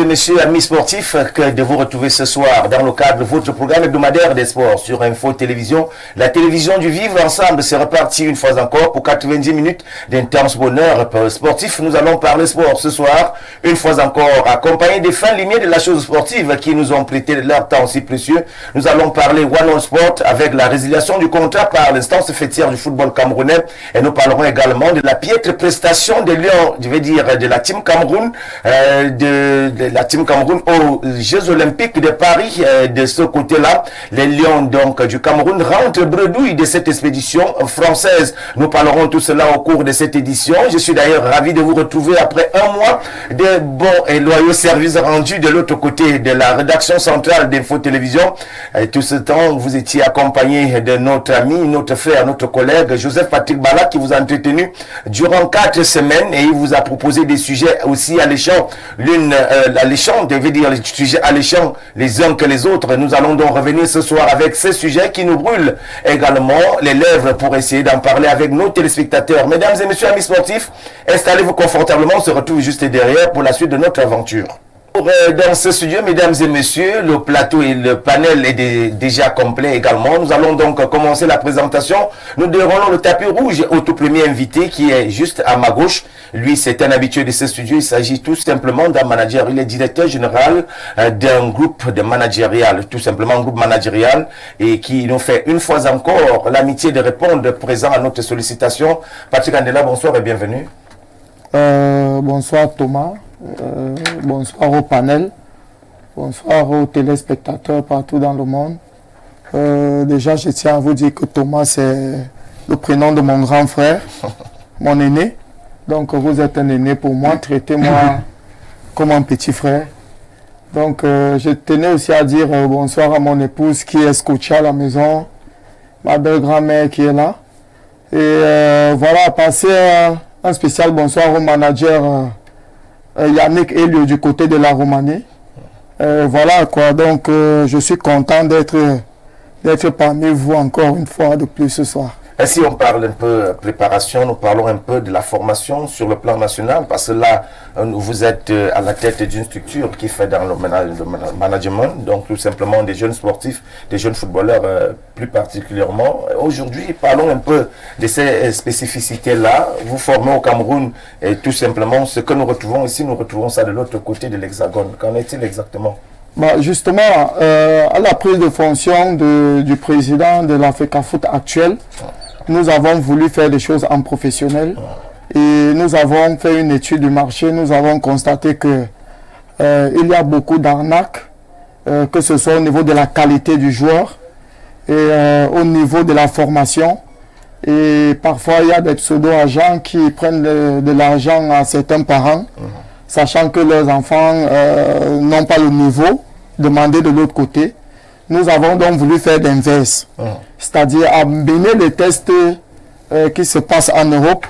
messieurs, amis sportifs, que de vous retrouver ce soir dans le cadre de votre programme hebdomadaire des sports sur Info Télévision. La télévision du vivre ensemble, c'est reparti une fois encore pour 90 minutes d'intense bonheur sportif. Nous allons parler sport ce soir, une fois encore, accompagné des fins limiers de la chose sportive qui nous ont prêté leur temps si précieux. Nous allons parler One on Sport avec la résiliation du contrat par l'instance fêtière du football camerounais. Et nous parlerons également de la piètre prestation des Lions, je vais dire de la Team Cameroun, de la Team Cameroun aux Jeux Olympiques de Paris. De ce côté-là, les Lions donc du Cameroun rentrent bredouille de cette expédition française. Nous parlerons tout cela au cours de cette édition. Je suis d'ailleurs ravi de vous retrouver après un mois de bons et loyaux services rendus de l'autre côté de la rédaction centrale d'Info Télévision. Et tout ce temps, vous étiez accompagné de notre ami, notre frère, notre collègue Joseph Patrick Bala qui vous a entretenu durant 4 semaines et il vous a proposé des sujets aussi alléchants. Alléchants, je veux dire les sujets alléchants les uns que les autres. Nous allons donc revenir ce soir avec ces sujets qui nous brûlent également les lèvres pour essayer d'en parler avec nos téléspectateurs. Mesdames et messieurs, amis sportifs, installez-vous confortablement. On se retrouve juste derrière pour la suite de notre aventure. Dans ce studio, mesdames et messieurs, le plateau et le panel est déjà complet également. Nous allons donc commencer la présentation. Nous déroulons le tapis rouge au tout premier invité qui est juste à ma gauche. Lui, c'est un habitué de ce studio. Il s'agit tout simplement d'un manager. Il est directeur général d'un groupe de managérial, tout simplement un groupe managérial et qui nous fait une fois encore l'amitié de répondre présent à notre sollicitation. Patrick Andela, bonsoir et bienvenue. Bonsoir Thomas. Bonsoir au panel, bonsoir aux téléspectateurs partout dans le monde. Déjà, je tiens à vous dire que Thomas, c'est le prénom de mon grand frère, mon aîné. Donc, vous êtes un aîné pour moi, traitez-moi comme un petit frère. Donc, je tenais aussi à dire bonsoir à mon épouse qui est scotchée à la maison, ma belle grand-mère qui est là. Et voilà, passer un spécial bonsoir au manager Yannick Elio du côté de la Roumanie. Voilà quoi, donc je suis content d'être parmi vous encore une fois de plus ce soir. Et si on parle un peu préparation, nous parlons un peu de la formation sur le plan national, parce que là, vous êtes à la tête d'une structure qui fait dans le management, donc tout simplement des jeunes sportifs, des jeunes footballeurs plus particulièrement. Aujourd'hui, parlons un peu de ces spécificités-là. Vous formez au Cameroun et tout simplement ce que nous retrouvons ici, nous retrouvons ça de l'autre côté de l'Hexagone. Qu'en est-il exactement ? Justement, à la prise de fonction du président de la FECAFOOT actuel, nous avons voulu faire des choses en professionnel et nous avons fait une étude du marché. Nous avons constaté que il y a beaucoup d'arnaques, que ce soit au niveau de la qualité du joueur et au niveau de la formation. Et parfois, il y a des pseudo-agents qui prennent de l'argent à certains parents, sachant que leurs enfants n'ont pas le niveau demandé de l'autre côté. Nous avons donc voulu faire l'inverse, c'est-à-dire amener les tests qui se passent en Europe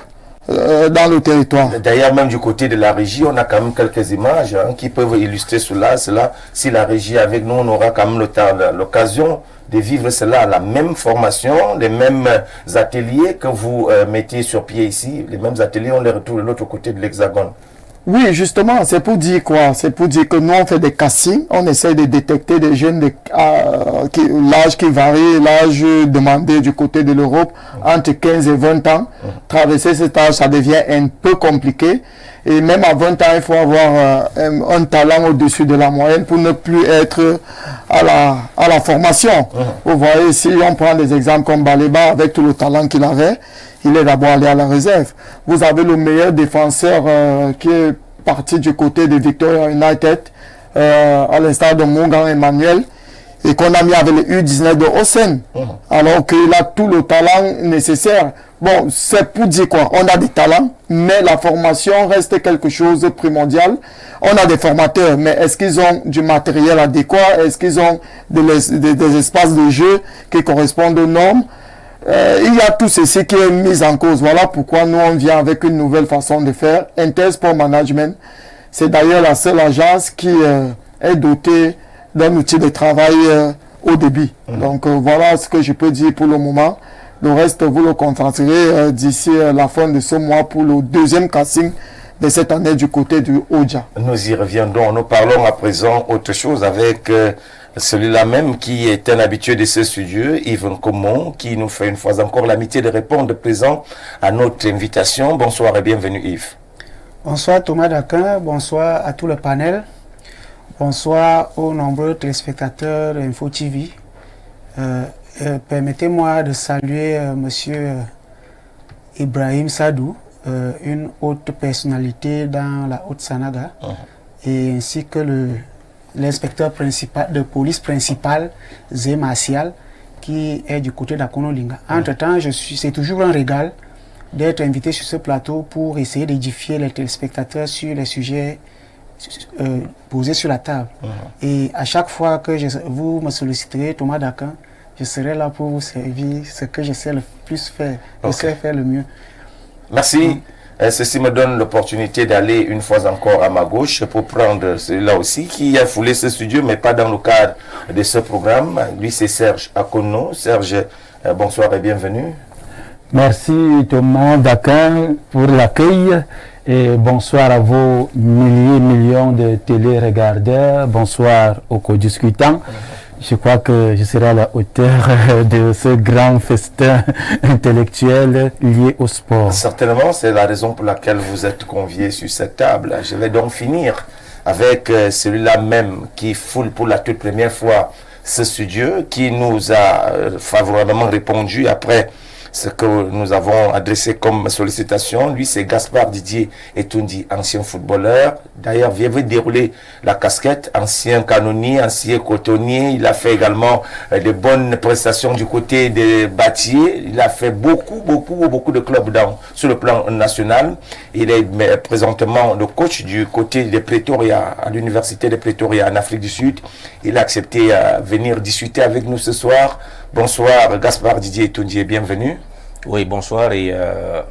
dans le territoire. D'ailleurs, même du côté de la régie, on a quand même quelques images qui peuvent illustrer cela. Si la régie est avec nous, on aura quand même l'occasion de vivre cela, la même formation, les mêmes ateliers que vous mettez sur pied ici. Les mêmes ateliers, on les retrouve de l'autre côté de l'Hexagone. Oui, justement, c'est pour dire quoi? C'est pour dire que nous, on fait des castings, on essaie de détecter des jeunes, l'âge qui varie, l'âge demandé du côté de l'Europe, entre 15 et 20 ans. Traverser cet âge, ça devient un peu compliqué. Et même à 20 ans, il faut avoir un talent au-dessus de la moyenne pour ne plus être à la formation. Vous voyez, si on prend des exemples comme Baleba, avec tout le talent qu'il avait, il est d'abord allé à la réserve. Vous avez le meilleur défenseur qui est parti du côté de Victoria United, à l'instar de Mongan Emmanuel, et qu'on a mis avec les U19 de Hossein, alors qu'il a tout le talent nécessaire. Bon, c'est pour dire quoi? On a des talents, mais la formation reste quelque chose de primordial. On a des formateurs, mais est-ce qu'ils ont du matériel adéquat? Est-ce qu'ils ont des espaces de jeu qui correspondent aux normes? Il y a tout ceci qui est mis en cause. Voilà pourquoi nous on vient avec une nouvelle façon de faire. Intersport Management, c'est d'ailleurs la seule agence qui est dotée d'un outil de travail au débit. Donc voilà ce que je peux dire pour le moment. Le reste, vous le concentrerez d'ici la fin de ce mois pour le deuxième casting de cette année du côté du Oja. Nous y reviendrons. Nous parlons à présent autre chose avec celui-là même qui est un habitué de ce studio, Yves Nkomon, qui nous fait une fois encore l'amitié de répondre présent à notre invitation. Bonsoir et bienvenue Yves. Bonsoir Thomas Daquin, bonsoir à tout le panel, bonsoir aux nombreux téléspectateurs d'Info TV. Permettez-moi de saluer monsieur Ibrahim Sadou, une haute personnalité dans la Haute-Sanaga, et ainsi que l'inspecteur principal de police principal, Zé Martial, qui est du côté d'Akonolinga. Entre-temps, c'est toujours un régal d'être invité sur ce plateau pour essayer d'édifier les téléspectateurs sur les sujets posés sur la table. Et à chaque fois que vous me solliciterez, Thomas Daquin, je serai là pour vous servir ce que je sais le plus faire, je sais faire le mieux. Merci. Ceci me donne l'opportunité d'aller une fois encore à ma gauche pour prendre celui-là aussi qui a foulé ce studio, mais pas dans le cadre de ce programme. Lui, c'est Serge Akono. Serge, bonsoir et bienvenue. Merci Thomas Daquin pour l'accueil et bonsoir à vos millions de télé-regardeurs. Bonsoir aux co-discutants. Je crois que je serai à la hauteur de ce grand festin intellectuel lié au sport. Certainement, c'est la raison pour laquelle vous êtes conviés sur cette table. Je vais donc finir avec celui-là même qui foule pour la toute première fois ce studio, qui nous a favorablement répondu après ce que nous avons adressé comme sollicitation. Lui, c'est Gaspard Didier Etundi, ancien footballeur. D'ailleurs, il avait déroulé la casquette, ancien canonnier, ancien cotonnier. Il a fait également de bonnes prestations du côté des bâtiers. Il a fait beaucoup de clubs sur le plan national. Il est présentement le coach du côté de Pretoria, à l'université de Pretoria en Afrique du Sud. Il a accepté de venir discuter avec nous ce soir. Bonsoir Gaspard Didier Etundi, bienvenue. Oui, bonsoir et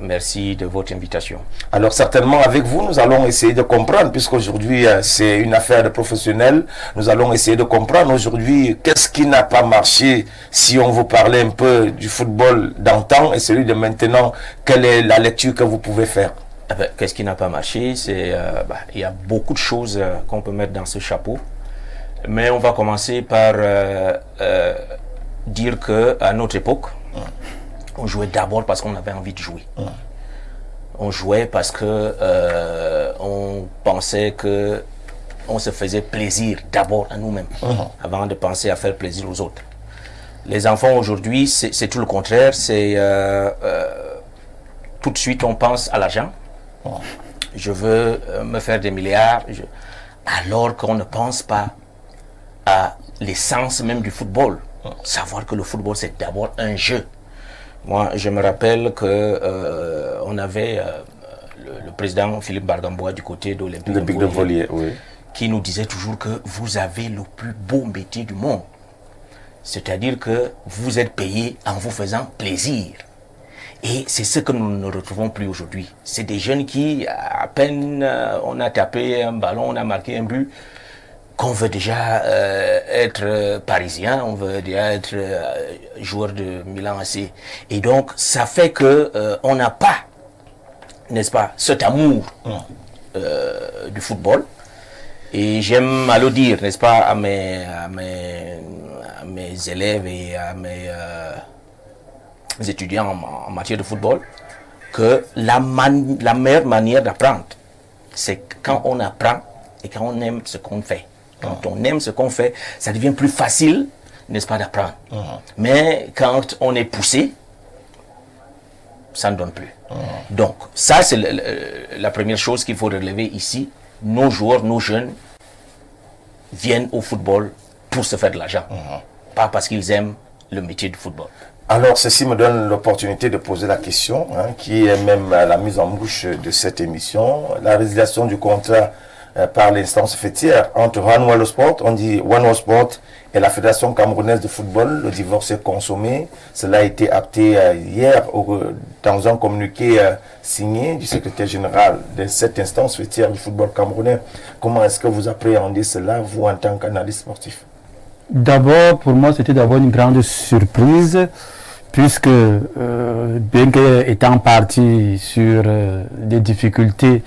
merci de votre invitation. Alors certainement avec vous, nous allons essayer de comprendre, puisqu'aujourd'hui c'est une affaire de professionnels, nous allons essayer de comprendre aujourd'hui qu'est-ce qui n'a pas marché si on vous parlait un peu du football d'antan et celui de maintenant, quelle est la lecture que vous pouvez faire? Qu'est-ce qui n'a pas marché? Il y a beaucoup de choses qu'on peut mettre dans ce chapeau, mais on va commencer par dire qu'à notre époque, on jouait d'abord parce qu'on avait envie de jouer. On jouait parce que on pensait que on se faisait plaisir d'abord à nous-mêmes, avant de penser à faire plaisir aux autres. Les enfants aujourd'hui, c'est tout le contraire. C'est tout de suite on pense à l'argent. Je veux me faire des milliards, alors qu'on ne pense pas à l'essence même du football. Savoir que le football, c'est d'abord un jeu. Moi, je me rappelle que on avait le président Philippe Bargambois du côté d'Olympique de Volier, qui nous disait toujours que vous avez le plus beau métier du monde. C'est-à-dire que vous êtes payé en vous faisant plaisir. Et c'est ce que nous ne retrouvons plus aujourd'hui. C'est des jeunes qui, à peine on a tapé un ballon, on a marqué un but, qu'on veut déjà être parisien, on veut déjà être joueur de Milan AC. Et donc, ça fait que on n'a pas, n'est-ce pas, cet amour du football. Et j'aime à le dire, n'est-ce pas, à mes élèves et à mes étudiants en matière de football, que la meilleure manière d'apprendre, c'est quand on apprend et quand on aime ce qu'on fait. Quand on aime ce qu'on fait, ça devient plus facile, n'est-ce pas, d'apprendre. Mais quand on est poussé, ça ne donne plus. Donc, ça, c'est la première chose qu'il faut relever ici. Nos joueurs, nos jeunes, viennent au football pour se faire de l'argent. Pas parce qu'ils aiment le métier du football. Alors, ceci me donne l'opportunité de poser la question, qui est même la mise en bouche de cette émission. La résiliation du contrat par l'instance fêtière entre One World Sport, on dit One World Sport, et la Fédération camerounaise de football. Le divorce est consommé. Cela a été acté hier dans un communiqué signé du secrétaire général de cette instance fêtière du football camerounais. Comment est-ce que vous appréhendez cela, vous, en tant qu'analyste sportif? D'abord, pour moi, c'était d'abord une grande surprise. puisque bien qu'étant parti sur des difficultés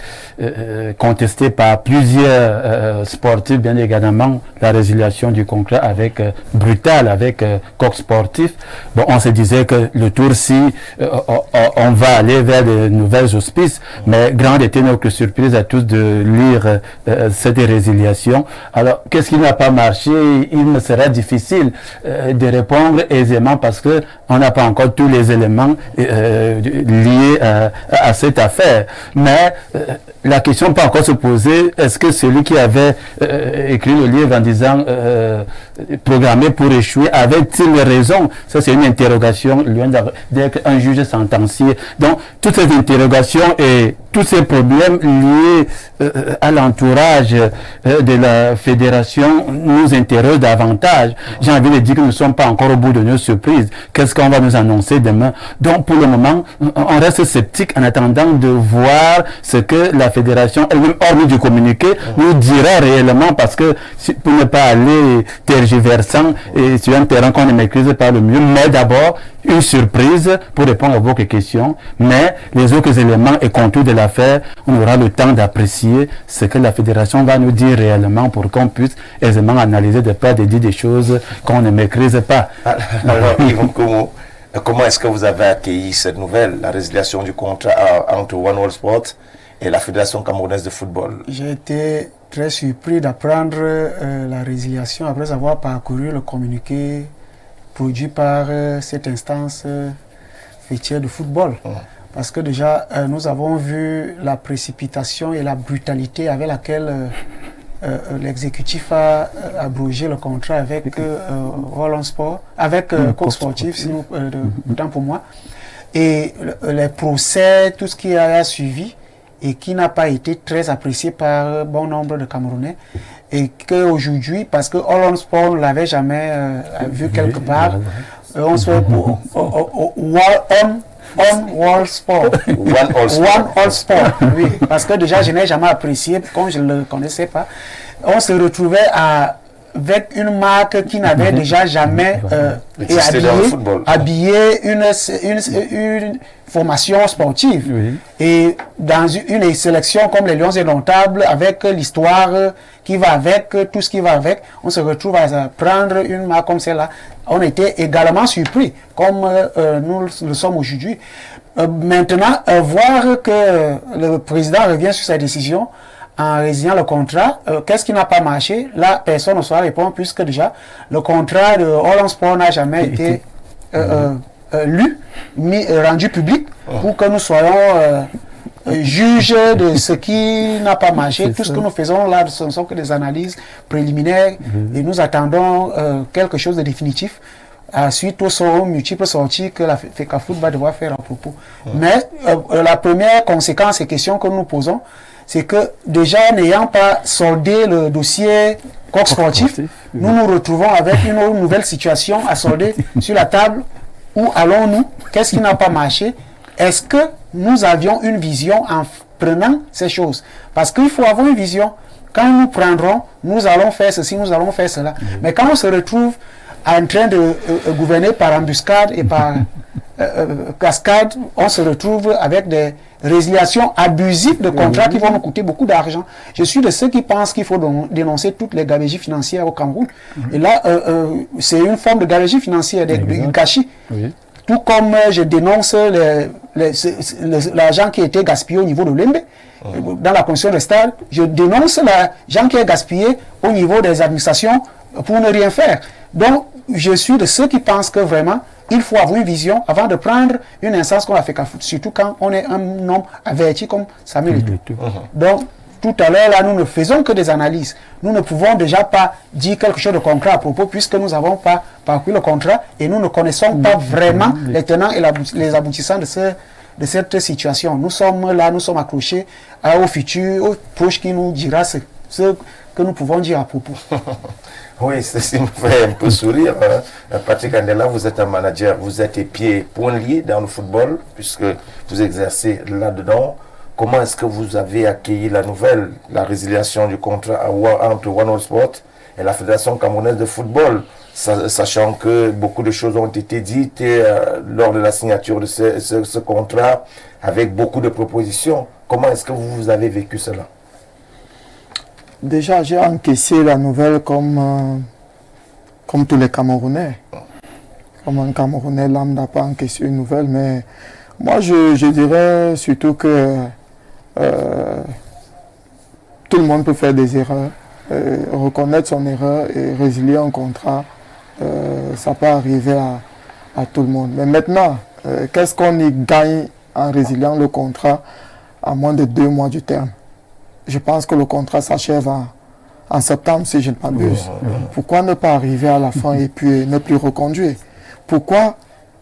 contestées par plusieurs sportifs, bien évidemment, la résiliation du contrat avec brutale avec Coq Sportif, bon, on se disait que le tour-ci, on va aller vers de nouvelles auspices, mais grande était notre surprise à tous de lire cette résiliation. Alors, qu'est-ce qui n'a pas marché? Il me sera difficile de répondre aisément parce que on n'a pas encore tous les éléments liés à cette affaire. Mais la question peut encore se poser, est-ce que celui qui avait écrit le livre en disant programmé pour échouer, avait-il raison? Ça, c'est une interrogation loin d'être un juge sentencier. Donc, toutes ces interrogations et tous ces problèmes liés à l'entourage de la fédération nous interrogent davantage. J'ai envie de dire que nous ne sommes pas encore au bout de nos surprises. Qu'est-ce qu'on va nous annoncer demain? Donc, pour le moment, on reste sceptique en attendant de voir ce que la fédération, elle-même, hormis du communiqué, nous dira réellement, parce que pour ne pas aller tergiversant et sur un terrain qu'on ne maîtrise pas le mieux, mais d'abord, une surprise pour répondre à vos questions, mais les autres éléments et contours de l'affaire, on aura le temps d'apprécier ce que la fédération va nous dire réellement pour qu'on puisse aisément analyser de pas de dire des choses qu'on ne maîtrise pas. Alors, Yvon Komo, comment est-ce que vous avez accueilli cette nouvelle, la résiliation du contrat entre One World Sport et la Fédération camerounaise de football? J'ai été très surpris d'apprendre la résiliation après avoir parcouru le communiqué produit par cette instance fêtière de football. Parce que déjà, nous avons vu la précipitation et la brutalité avec laquelle l'exécutif a abrogé le contrat avec Roland Sport, avec Coq Sportif, autant pour moi. Et les procès, tout ce qui a suivi et qui n'a pas été très apprécié par bon nombre de Camerounais. Et qu'aujourd'hui, parce que Holland Sport ne l'avait jamais vu quelque part, on se fait pour World Sport. One All Sport. Oui, parce que déjà, je n'ai jamais apprécié, comme je ne le connaissais pas. On se retrouvait avec une marque qui n'avait déjà jamais habillé une formation sportive. Oui. Et dans une sélection comme les Lions Indomptables, avec l'histoire qui va avec, tout ce qui va avec, on se retrouve à prendre une marque comme celle-là. On était également surpris, comme nous le sommes aujourd'hui. Maintenant, voir que le président revient sur sa décision en résiliant le contrat, qu'est-ce qui n'a pas marché? Là, personne ne saura répondre, puisque déjà, le contrat de Holland Sport n'a jamais été lu, rendu public, pour que nous soyons juges de ce qui n'a pas marché. Tout ce que nous faisons là, ce ne sont que des analyses préliminaires, et nous attendons quelque chose de définitif suite aux multiples sorties que la FECAFOOT va devoir faire à propos. Mais la première conséquence et question que nous posons, c'est que déjà n'ayant pas soldé le dossier Coq Sportif, nous nous retrouvons avec une nouvelle situation à solder sur la table. Où allons-nous? Qu'est-ce qui n'a pas marché? Est-ce que nous avions une vision en prenant ces choses? Parce qu'il faut avoir une vision. Quand nous prendrons, nous allons faire ceci, nous allons faire cela. Mais quand on se retrouve en train de gouverner par embuscade et par cascade, on se retrouve avec des résiliations abusives de contrats qui vont nous coûter beaucoup d'argent. Je suis de ceux qui pensent qu'il faut dénoncer toutes les gabegies financières au Cameroun. Et là, c'est une forme de gabegie financière, du gâchis. Tout comme je dénonce l'argent qui a été gaspillé au niveau de l'Embe, dans la commission des stades, je dénonce l'argent qui est gaspillé au niveau des administrations pour ne rien faire. Donc, je suis de ceux qui pensent que vraiment, il faut avoir une vision avant de prendre une instance qu'on a fait qu'à foutre, surtout quand on est un homme averti comme Samuel Eto'o. Donc, tout à l'heure, là, nous ne faisons que des analyses. Nous ne pouvons déjà pas dire quelque chose de concret à propos, puisque nous n'avons pas parcouru le contrat et nous ne connaissons pas vraiment les tenants et les aboutissants de cette situation. Nous sommes là, nous sommes accrochés au futur, au proche qui nous dira ce que nous pouvons dire à propos. Oui, ceci me fait un peu sourire. Patrick Andela, vous êtes un manager, vous êtes pieds poings liés dans le football, puisque vous exercez là-dedans. Comment est-ce que vous avez accueilli la nouvelle, la résiliation du contrat entre One All Sport et la Fédération camerounaise de football, sachant que beaucoup de choses ont été dites lors de la signature de ce contrat, avec beaucoup de propositions. Comment est-ce que vous avez vécu cela? Déjà, j'ai encaissé la nouvelle comme tous les Camerounais. Comme un Camerounais lambda n'a pas encaissé une nouvelle, mais moi je dirais surtout que tout le monde peut faire des erreurs, reconnaître son erreur et résilier un contrat, ça peut arriver à tout le monde. Mais maintenant, qu'est-ce qu'on y gagne en résiliant le contrat à moins de 2 mois du terme? Je pense que le contrat s'achève en septembre, si je ne m'abuse. Pourquoi ne pas arriver à la fin et puis ne plus reconduire? Pourquoi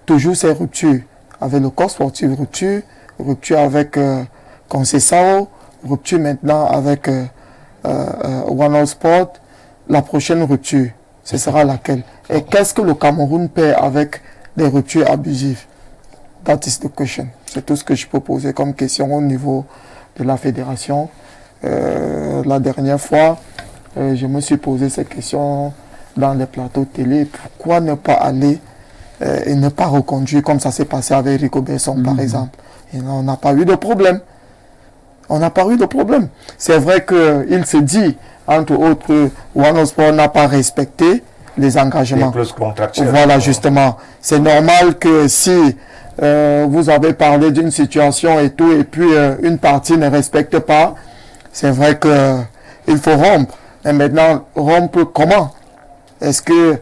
toujours ces ruptures? Avec le corps sportif, rupture avec Conceição, rupture maintenant avec One All Sport. La prochaine rupture, ce sera laquelle? Et qu'est-ce que le Cameroun paie avec des ruptures abusives? That is the question. C'est tout ce que je peux poser comme question au niveau de la fédération. La dernière fois, je me suis posé ces questions dans les plateaux de télé. Pourquoi ne pas aller et ne pas reconduire comme ça s'est passé avec Rico Besson, par exemple? Et on n'a pas eu de problème. On n'a pas eu de problème. C'est vrai qu'il se dit, entre autres, One Sport n'a pas respecté les engagements. Voilà, justement. C'est normal que si vous avez parlé d'une situation et tout, et puis une partie ne respecte pas, c'est vrai qu'il faut rompre. Et maintenant, rompre comment? Est-ce que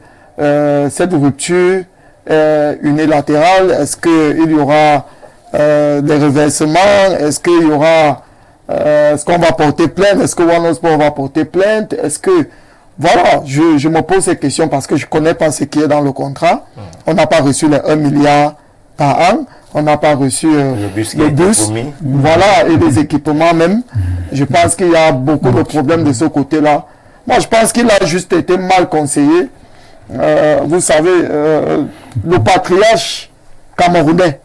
cette rupture est unilatérale? Est-ce qu'il y aura des reversements? Est-ce qu'il y aura... est-ce qu'on va porter plainte? Est-ce que One Sport va porter plainte? Est-ce que... Voilà, je me pose ces questions parce que je ne connais pas ce qui est dans le contrat. On n'a pas reçu les 1 milliard par an. On n'a pas reçu le bus. Voilà, et les équipements même. Je pense qu'il y a beaucoup de problèmes de ce côté-là. Moi, je pense qu'il a juste été mal conseillé. Vous savez, le patriarche camerounais,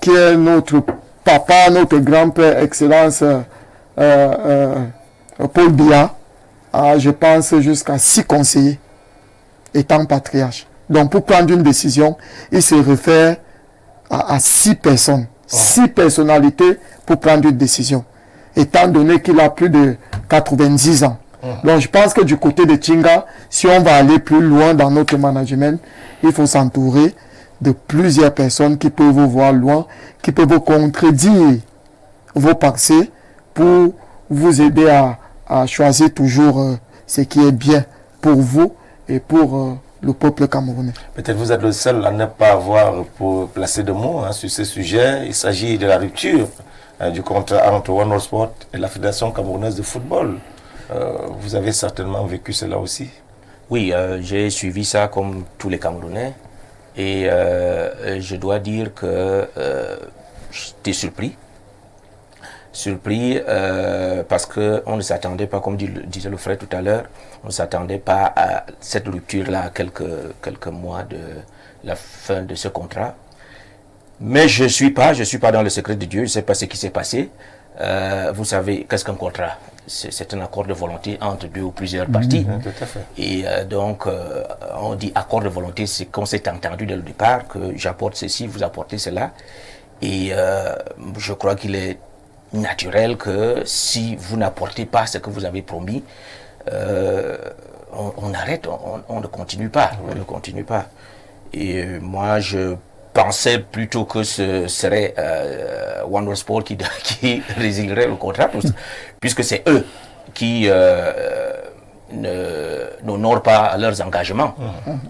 qui est notre papa, notre grand-père, Excellence Paul Biya, je pense jusqu'à 6 conseillers étant patriarche. Donc pour prendre une décision, il se réfère à 6 personnes, 6 personnalités pour prendre une décision, étant donné qu'il a plus de 90 ans. Donc je pense que du côté de Tchinga, si on va aller plus loin dans notre management, il faut s'entourer de plusieurs personnes qui peuvent vous voir loin, qui peuvent vous contredire vos pensées pour vous aider à choisir toujours ce qui est bien pour vous et pour le peuple camerounais. Peut-être vous êtes le seul à ne pas avoir placé de mots sur ce sujet. Il s'agit de la rupture du contrat entre One All Sport et la Fédération camerounaise de football. Vous avez certainement vécu cela aussi. Oui, j'ai suivi ça comme tous les Camerounais. Et je dois dire que j'étais surpris. Surpris parce qu'on ne s'attendait pas, comme disait le frère tout à l'heure, on ne s'attendait pas à cette rupture-là quelques mois de la fin de ce contrat. Mais je ne suis pas dans le secret de Dieu, je ne sais pas ce qui s'est passé. Vous savez, qu'est-ce qu'un contrat? C'est un accord de volonté entre 2 ou plusieurs parties. Tout à fait. Et donc, on dit accord de volonté, c'est qu'on s'est entendu dès le départ, que j'apporte ceci, vous apportez cela. Et je crois qu'il est naturel que si vous n'apportez pas ce que vous avez promis, on arrête, on ne continue pas. On ne continue pas. Et moi, je pensais plutôt que ce serait One All Sport qui résillerait le contrat, puisque c'est eux qui n'honorent pas leurs engagements.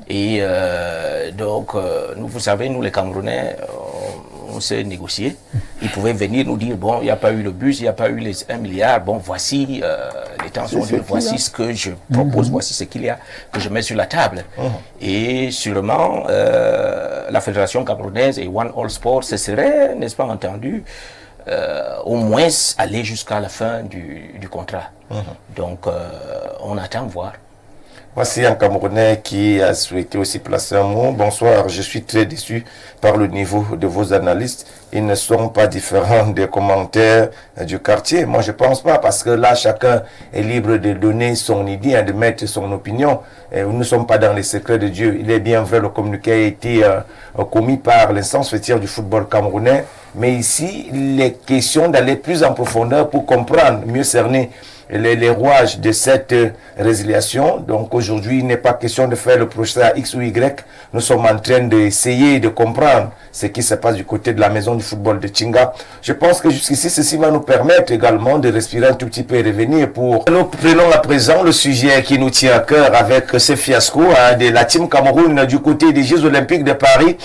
Et donc, vous savez, nous les Camerounais, on s'est négocié. Ils pouvaient venir nous dire, bon, il n'y a pas eu le bus, il n'y a pas eu les 1 milliard, bon, voici les tensions, voici ce que je propose, voici ce qu'il y a, que je mets sur la table. Et sûrement, la Fédération camerounaise et One All Sport se seraient, n'est-ce pas, entendu, au moins aller jusqu'à la fin du contrat. Donc, on attend voir. Voici un Camerounais qui a souhaité aussi placer un mot. Bonsoir, je suis très déçu par le niveau de vos analystes. Ils ne sont pas différents des commentaires du quartier. Moi, je ne pense pas, parce que là, chacun est libre de donner son idée, de mettre son opinion. Et nous ne sommes pas dans les secrets de Dieu. Il est bien vrai, le communiqué a été commis par l'instance fêtière du football camerounais. Mais ici, il est question d'aller plus en profondeur pour comprendre, mieux cerner les rouages de cette résiliation. Donc aujourd'hui, il n'est pas question de faire le procès à X ou Y. Nous sommes en train d'essayer de comprendre ce qui se passe du côté de la maison du football de Tchinga. Je pense que jusqu'ici, ceci va nous permettre également de respirer un tout petit peu et revenir pour... Nous prenons à présent le sujet qui nous tient à cœur avec ce fiasco de la Team Cameroun du côté des Jeux Olympiques de Paris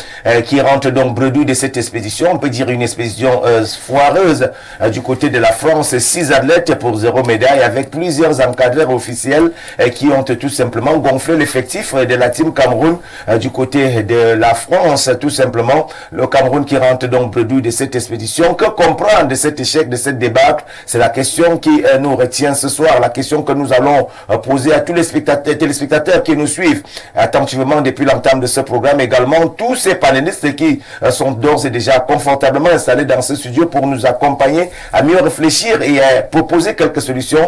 qui rentre donc bredouille de cette expédition. On peut dire une expédition foireuse du côté de la France. 6 athlètes pour 0 médaille, avec plusieurs encadreurs officiels qui ont tout simplement gonflé l'effectif de la Team Cameroun du côté de la France. Tout simplement, le Cameroun qui rentre donc bredouille de cette expédition. Que comprendre de cet échec, de cette débâcle? C'est la question qui nous retient ce soir, la question que nous allons poser à tous les téléspectateurs qui nous suivent attentivement depuis l'entame de ce programme. Également, tous ces panélistes qui sont d'ores et déjà confortablement installés dans ce studio pour nous accompagner à mieux réfléchir et à proposer quelques solutions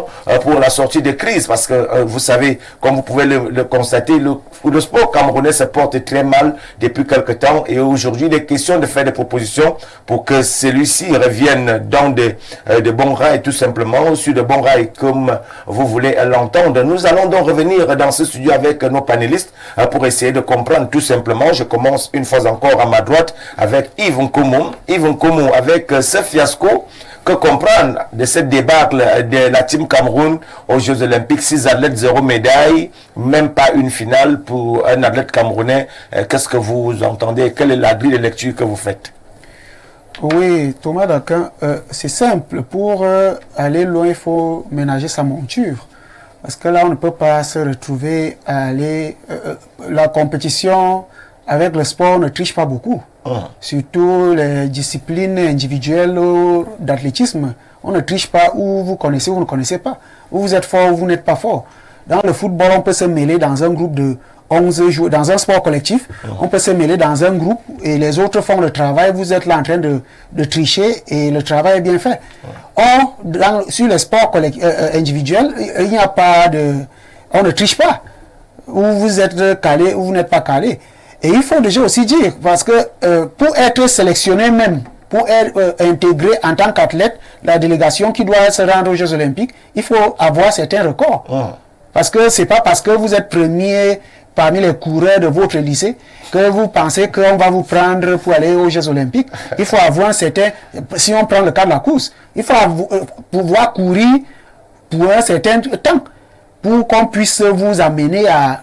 pour la sortie de crise, parce que vous savez, comme vous pouvez le constater, le sport camerounais se porte très mal depuis quelque temps, et aujourd'hui il est question de faire des propositions pour que celui-ci revienne dans de bons rails, tout simplement, sur de bons rails comme vous voulez l'entendre. Nous allons donc revenir dans ce studio avec nos panélistes pour essayer de comprendre tout simplement. Je commence une fois encore à ma droite avec Yves Nkomo. Yves Nkomo, avec ce fiasco, que comprendre de cette débâcle de la Team Cameroun aux Jeux Olympiques? 6 athlètes, 0 médaille, même pas une finale pour un athlète camerounais. Qu'est-ce que vous entendez? Quelle est la grille de lecture que vous faites? Oui, Thomas Daquin, c'est simple. Pour aller loin, il faut ménager sa monture. Parce que là, on ne peut pas se retrouver à aller... la compétition avec le sport ne triche pas beaucoup. Surtout les disciplines individuelles d'athlétisme. On ne triche pas où vous connaissez ou vous ne connaissez pas. Où vous êtes fort ou vous n'êtes pas fort. Dans le football, on peut se mêler dans un groupe de 11 joueurs. Dans un sport collectif, on peut se mêler dans un groupe et les autres font le travail. Vous êtes là en train de tricher et le travail est bien fait. Or, sur les sports individuels, il n'y a pas de... On ne triche pas. Où vous êtes calé ou vous n'êtes pas calé. Et il faut déjà aussi dire, parce que pour être sélectionné même, pour être intégré en tant qu'athlète, la délégation qui doit se rendre aux Jeux Olympiques, il faut avoir certains records. Parce que c'est pas parce que vous êtes premier parmi les coureurs de votre lycée que vous pensez qu'on va vous prendre pour aller aux Jeux Olympiques. Il faut avoir un certain... Si on prend le cas de la course, il faut pouvoir courir pour un certain temps, pour qu'on puisse vous amener à...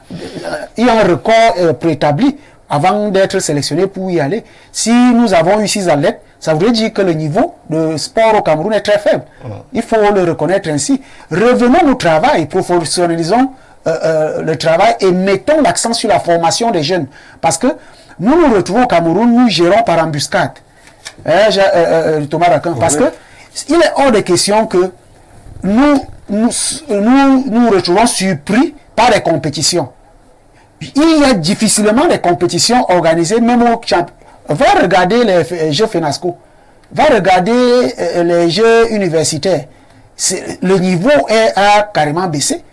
Il y a un record préétabli avant d'être sélectionné pour y aller. Si nous avons eu 6 athlètes, ça voudrait dire que le niveau de sport au Cameroun est très faible. Il faut le reconnaître ainsi. Revenons au travail, professionnalisons le travail et mettons l'accent sur la formation des jeunes. Parce que nous nous retrouvons au Cameroun, nous gérons par embuscade. Thomas Daquin, parce que il est hors de question que nous retrouvons surpris par des compétitions. Il y a difficilement des compétitions organisées, même au champ. Va regarder les Jeux FENASCO, va regarder les Jeux universitaires. Le niveau a carrément baissé.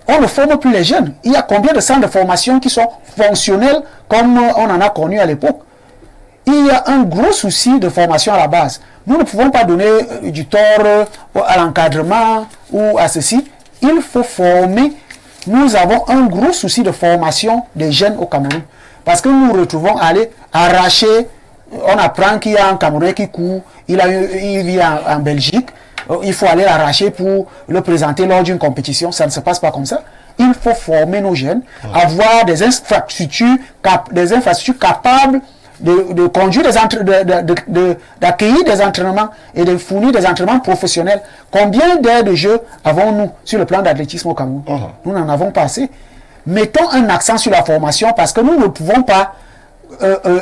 On ne forme plus les jeunes. Il y a combien de centres de formation qui sont fonctionnels comme on en a connu à l'époque? Il y a un gros souci de formation à la base. Nous ne pouvons pas donner du tort à l'encadrement ou à ceci. Il faut former. Nous avons un gros souci de formation des jeunes au Cameroun. Parce que nous nous retrouvons à aller arracher. On apprend qu'il y a un Camerounais qui court, il vit en Belgique. Il faut aller l'arracher pour le présenter lors d'une compétition. Ça ne se passe pas comme ça. Il faut former nos jeunes, avoir des infrastructures capables de conduire d'accueillir des entraînements et de fournir des entraînements professionnels. Combien d'heures de jeu avons-nous sur le plan d'athlétisme au Cameroun? Nous n'en avons pas assez. Mettons un accent sur la formation parce que nous ne pouvons pas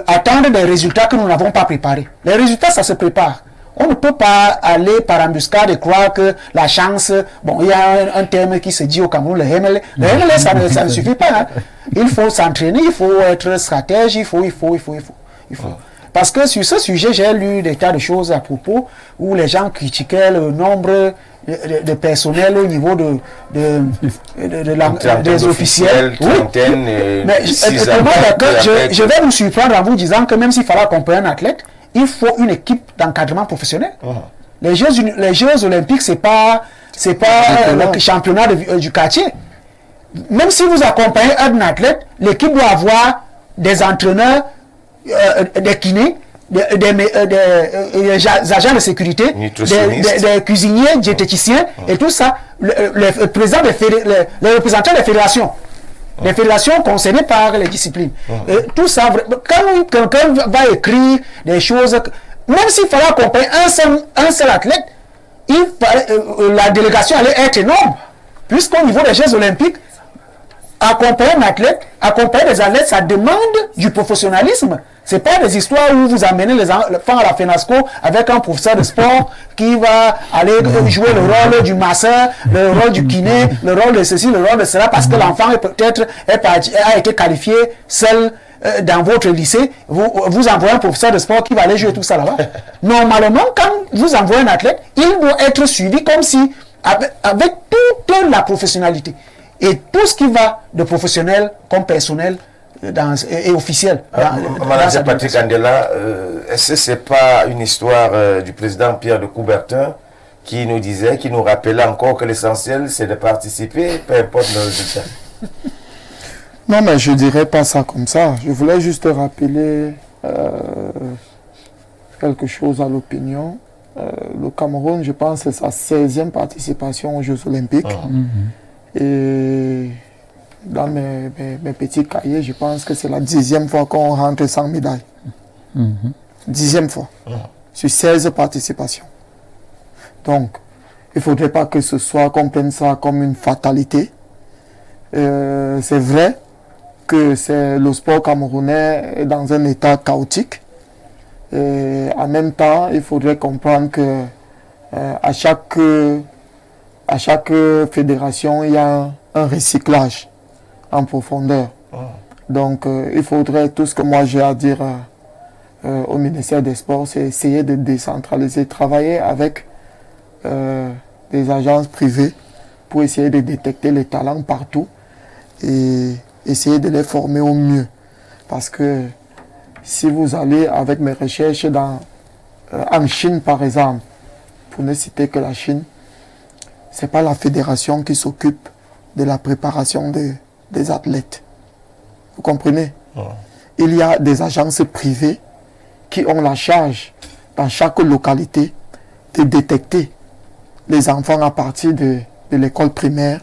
attendre des résultats que nous n'avons pas préparés. Les résultats, ça se prépare. On ne peut pas aller par embuscade et croire que la chance... Bon, il y a un terme qui se dit au Cameroun, le MLA. Le MLA, ça ne suffit pas. Hein. Il faut s'entraîner, il faut être stratège, il faut. Parce que sur ce sujet, j'ai lu des tas de choses à propos où les gens critiquaient le nombre de personnel au niveau des officiels. Mais je vais vous surprendre en vous disant que même s'il fallait accompagner un athlète, il faut une équipe d'encadrement professionnel. Les Jeux olympiques, c'est pas le championnat du quartier. Même si vous accompagnez un athlète, l'équipe doit avoir des entraîneurs, des kinés, des agents de sécurité, des cuisiniers, diététiciens et tout ça, les représentants des fédérations. Les fédérations concernées par les disciplines. Et tout ça, quand quelqu'un va écrire des choses, même s'il fallait accompagner un seul athlète, la délégation allait être énorme. Puisqu'au niveau des Jeux olympiques, accompagner un athlète, accompagner des athlètes, ça demande du professionnalisme. C'est pas des histoires où vous amenez les enfants à la FENASCO avec un professeur de sport qui va aller jouer le rôle du masseur, le rôle du kiné, le rôle de ceci, le rôle de cela, parce que l'enfant a été qualifié seul dans votre lycée. Vous envoyez un professeur de sport qui va aller jouer tout ça là-bas. Normalement, quand vous envoyez un athlète, il doit être suivi comme si, avec toute la professionnalité. Et tout ce qui va de professionnel comme personnel et officiel. Manager Patrick Andela, est-ce que ce n'est pas une histoire du président Pierre de Coubertin qui nous disait, qui nous rappelait encore que l'essentiel c'est de participer, peu importe le résultat? Non, mais je ne dirais pas ça comme ça. Je voulais juste rappeler quelque chose à l'opinion. Le Cameroun, je pense, c'est sa 16e participation aux Jeux olympiques. Et dans mes petits cahiers, je pense que c'est la 10e fois qu'on rentre sans médaille. 10e fois. Sur 16 participations. Donc, il ne faudrait pas que ce soit qu'on prenne ça comme une fatalité. C'est vrai que le sport camerounais est dans un état chaotique. Et en même temps, il faudrait comprendre que à chaque fédération, il y a un recyclage en profondeur. Donc, il faudrait, tout ce que moi j'ai à dire au ministère des Sports, c'est essayer de décentraliser, travailler avec des agences privées pour essayer de détecter les talents partout et essayer de les former au mieux. Parce que si vous allez avec mes recherches en Chine, par exemple, pour ne citer que la Chine, ce n'est pas la fédération qui s'occupe de la préparation des athlètes. Vous comprenez? Il y a des agences privées qui ont la charge, dans chaque localité, de détecter les enfants à partir de l'école primaire,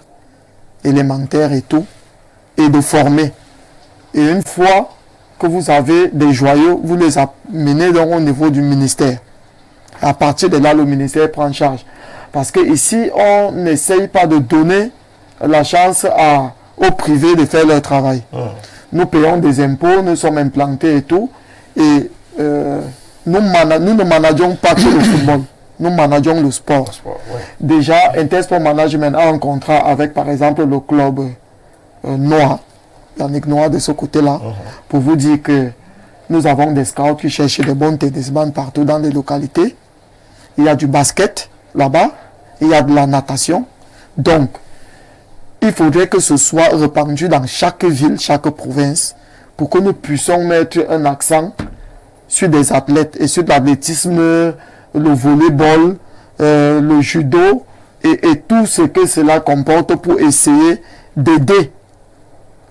élémentaire et tout, et de former. Et une fois que vous avez des joyaux, vous les amenez donc au niveau du ministère. À partir de là, le ministère prend charge. Parce qu'ici, on n'essaye pas de donner la chance aux privés de faire leur travail. Nous payons des impôts, nous sommes implantés et tout. Et nous ne manageons pas que le football. Nous manageons le sport. Déjà, Intersport Management a un contrat avec, par exemple, le club Noah, Yannick Noah de ce côté-là, pour vous dire que nous avons des scouts qui cherchent des bons tennisman partout dans les localités. Il y a du basket là-bas, il y a de la natation. Donc, il faudrait que ce soit répandu dans chaque ville, chaque province, pour que nous puissions mettre un accent sur des athlètes et sur l'athlétisme, le volleyball, le judo et tout ce que cela comporte pour essayer d'aider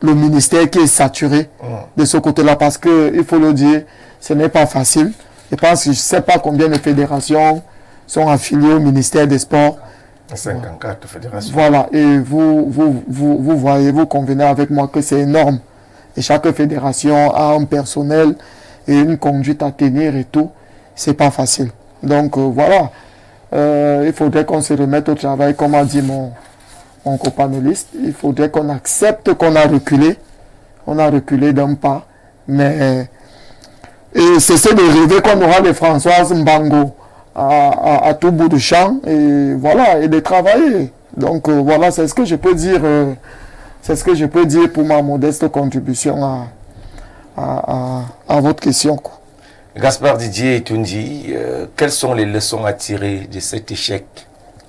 le ministère qui est saturé de ce côté-là, parce que il faut le dire, ce n'est pas facile. Je pense que je ne sais pas combien de fédérations sont affiliées au ministère des Sports. 54 fédérations. Voilà, et vous voyez, vous convenez avec moi que c'est énorme. Et chaque fédération a un personnel et une conduite à tenir et tout. C'est pas facile. Donc voilà, il faudrait qu'on se remette au travail, comme a dit mon copanéliste. Il faudrait qu'on accepte qu'on a reculé. On a reculé d'un pas. Mais et cessez de rêver qu'on aura les Françoise Mbango à tout bout de champ et voilà, et de travailler. Donc voilà, c'est ce que je peux dire. C'est ce que je peux dire pour ma modeste contribution à votre question, quoi. Gaspard Didier Tundi, quelles sont les leçons à tirer de cet échec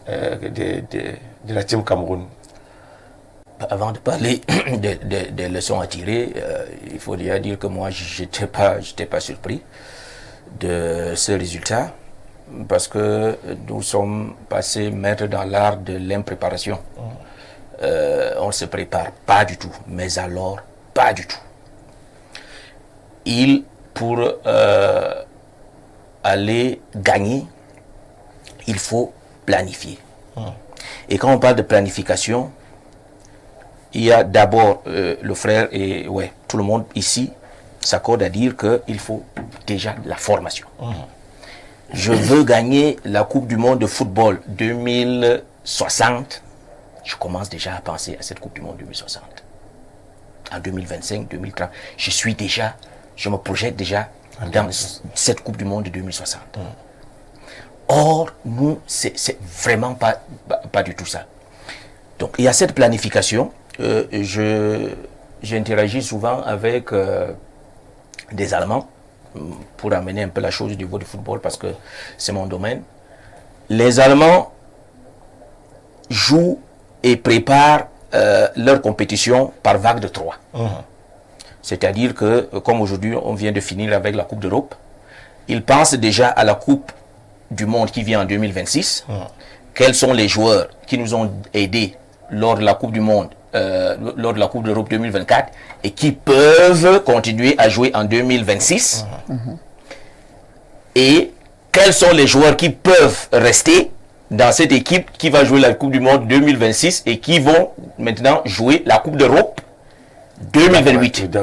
de la Team Cameroun? Avant de parler des leçons à tirer, il faut déjà dire que moi, je n'étais pas surpris de ce résultat, parce que nous sommes passés maîtres dans l'art de l'impréparation. On ne se prépare pas du tout, mais alors pas du tout. Pour aller gagner, il faut planifier. Et quand on parle de planification, il y a d'abord le frère et tout le monde ici s'accorde à dire qu'il faut déjà la formation. Je veux gagner la Coupe du Monde de football 2060. Je commence déjà à penser à cette Coupe du Monde 2060. En 2025, 2030, je me projette déjà dans cette Coupe du Monde de 2060. Or, nous, c'est vraiment pas du tout ça. Donc, il y a cette planification. J'interagis souvent avec des Allemands pour amener un peu la chose au niveau du football parce que c'est mon domaine. Les Allemands jouent et préparent leur compétition par vague de 3. C'est-à-dire que, comme aujourd'hui on vient de finir avec la Coupe d'Europe, ils pensent déjà à la Coupe du Monde qui vient en 2026. Quels sont les joueurs qui nous ont aidés lors de la Coupe du Monde, lors de la Coupe d'Europe 2024 et qui peuvent continuer à jouer en 2026. Et quels sont les joueurs qui peuvent rester dans cette équipe qui va jouer la Coupe du Monde 2026 et qui vont maintenant jouer la Coupe d'Europe 2028.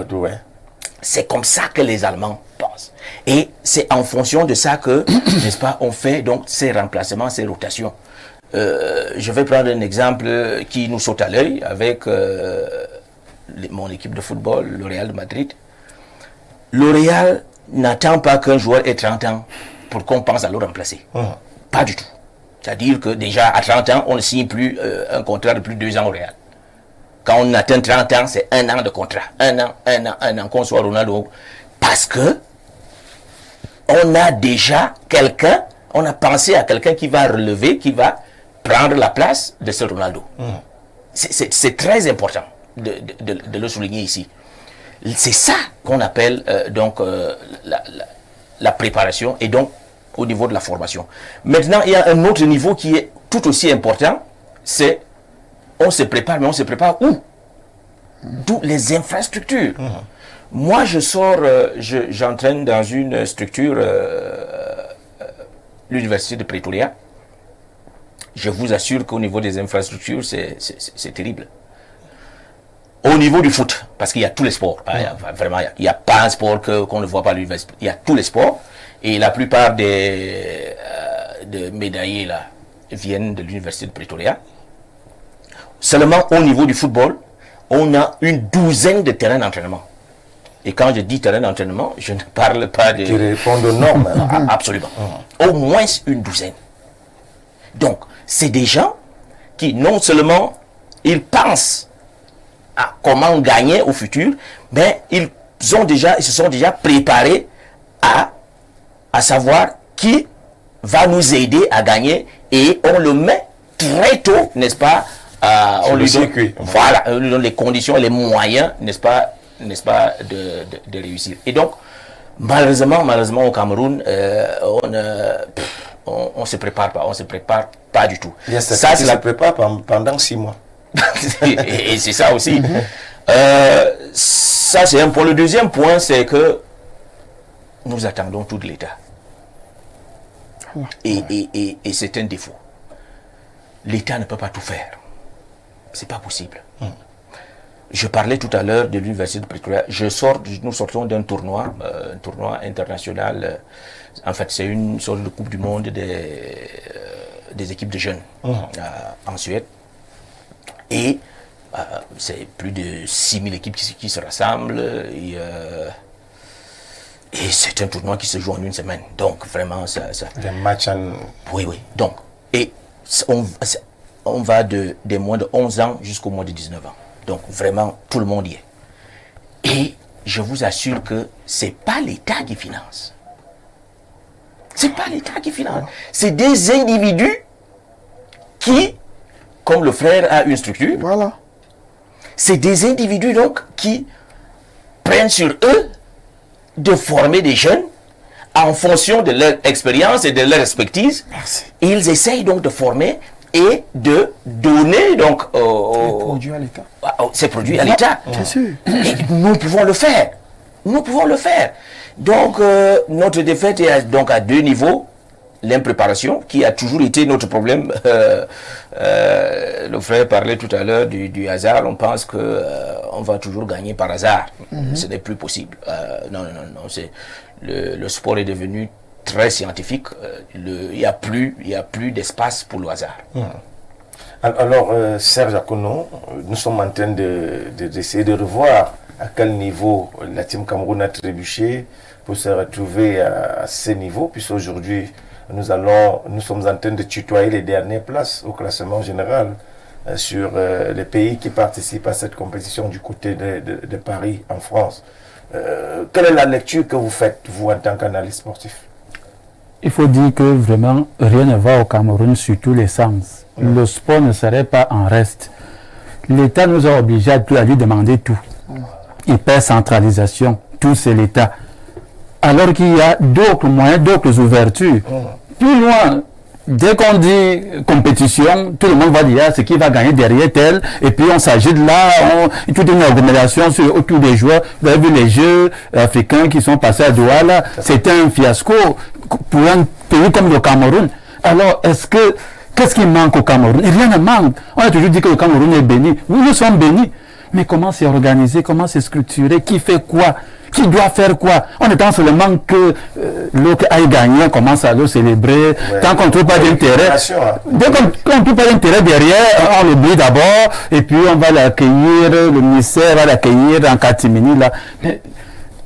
C'est comme ça que les Allemands pensent. Et c'est en fonction de ça que, n'est-ce pas, on fait donc ces remplacements, ces rotations. Je vais prendre un exemple qui nous saute à l'œil avec mon équipe de football, le Real de Madrid. Le Real n'attend pas qu'un joueur ait 30 ans pour qu'on pense à le remplacer. Pas du tout. C'est-à-dire que déjà à 30 ans, on ne signe plus un contrat de plus de 2 ans au Real. Quand on atteint 30 ans, c'est 1 an de contrat. Un an, qu'on soit Ronaldo. Parce que on a déjà quelqu'un, on a pensé à quelqu'un qui va relever, qui va prendre la place de ce Ronaldo. C'est très important de le souligner ici. C'est ça qu'on appelle la préparation et donc au niveau de la formation. Maintenant, il y a un autre niveau qui est tout aussi important, c'est on se prépare, mais on se prépare où? D'où les infrastructures. Moi, j'entraîne dans une structure, l'université de Pretoria. Je vous assure qu'au niveau des infrastructures, c'est terrible. Au niveau du foot, parce qu'il y a tous les sports, vraiment, il n'y a pas un sport qu'on ne voit pas à l'université. Il y a tous les sports, et la plupart des médaillés là viennent de l'université de Pretoria. Seulement au niveau du football, on a une douzaine de terrains d'entraînement. Et quand je dis terrain d'entraînement, je ne parle pas de... Qui répondent aux normes. Absolument. Au moins une douzaine. Donc, c'est des gens qui, non seulement, ils pensent à comment gagner au futur, mais ils se sont déjà préparés à savoir qui va nous aider à gagner, et on le met très tôt, n'est-ce pas, on lui donne, voilà, on lui donne les conditions, les moyens, n'est-ce pas, de réussir. Et donc, malheureusement au Cameroun, on se prépare pas du tout. Ça se prépare pendant 6 mois. et c'est ça aussi. Ça, c'est un point. Le deuxième point, c'est que nous attendons tout de l'État. Et c'est un défaut. L'État ne peut pas tout faire. C'est pas possible. Je parlais tout à l'heure de l'université de Pretoria. Nous sortons d'un tournoi, un tournoi international. En fait, c'est une sorte de Coupe du Monde des équipes de jeunes en Suède. Et c'est plus de 6000 équipes qui se rassemblent. Et c'est un tournoi qui se joue en une semaine. Donc, vraiment, ça... Des matchs en... Oui, oui. Donc, et on va des moins de 11 ans jusqu'au moins de 19 ans. Donc, vraiment, tout le monde y est. Et je vous assure que c'est pas l'État qui finance. C'est pas l'État qui finance. C'est des individus qui, comme le frère a une structure, Voilà. c'est des individus donc qui prennent sur eux de former des jeunes en fonction de leur expérience et de leur expertise. Merci. Et ils essayent donc de former et de donner donc Produit à l'État. ces produits à l'État. Bien sûr. Et nous pouvons le faire. Nous pouvons le faire. Donc, notre défaite est donc à deux niveaux. L'impréparation, qui a toujours été notre problème. Le frère parlait tout à l'heure du hasard. On pense que on va toujours gagner par hasard. Ce n'est plus possible. Non. Le sport est devenu très scientifique. Il n'y a plus d'espace pour le hasard. Alors, Serge Akono, nous sommes en train d'essayer de revoir à quel niveau la Team Cameroun a trébuché pour se retrouver à ce niveau, puisque aujourd'hui, nous sommes en train de tutoyer les dernières places au classement général sur les pays qui participent à cette compétition du côté de Paris, en France. Quelle est la lecture que vous faites, vous, en tant qu'analyste sportif? Il faut dire que vraiment, rien ne va au Cameroun sur tous les sens. Le sport ne serait pas en reste. L'État nous a obligés à lui demander tout. Hyper-centralisation, tout c'est l'État. Alors qu'il y a d'autres moyens, d'autres ouvertures. Plus loin, dès qu'on dit compétition, tout le monde va dire ce qui va gagner derrière tel, et puis on s'agite là, toute une organisation autour des joueurs. Vous avez vu les Jeux africains qui sont passés à Douala, là, c'était un fiasco pour un pays comme le Cameroun. Alors, qu'est-ce qui manque au Cameroun? Rien ne manque. On a toujours dit que le Cameroun est béni. Oui, nous sommes bénis. Mais comment c'est organisé, comment c'est structuré, qui fait quoi, qui doit faire quoi? On attend seulement que l'autre aille gagner, on commence à le célébrer. Ouais. Tant qu'on ne trouve pas d'intérêt, dès qu'on ne trouve pas d'intérêt derrière, on l'oublie d'abord, et puis on va l'accueillir, le ministère va l'accueillir en catimini là. Mais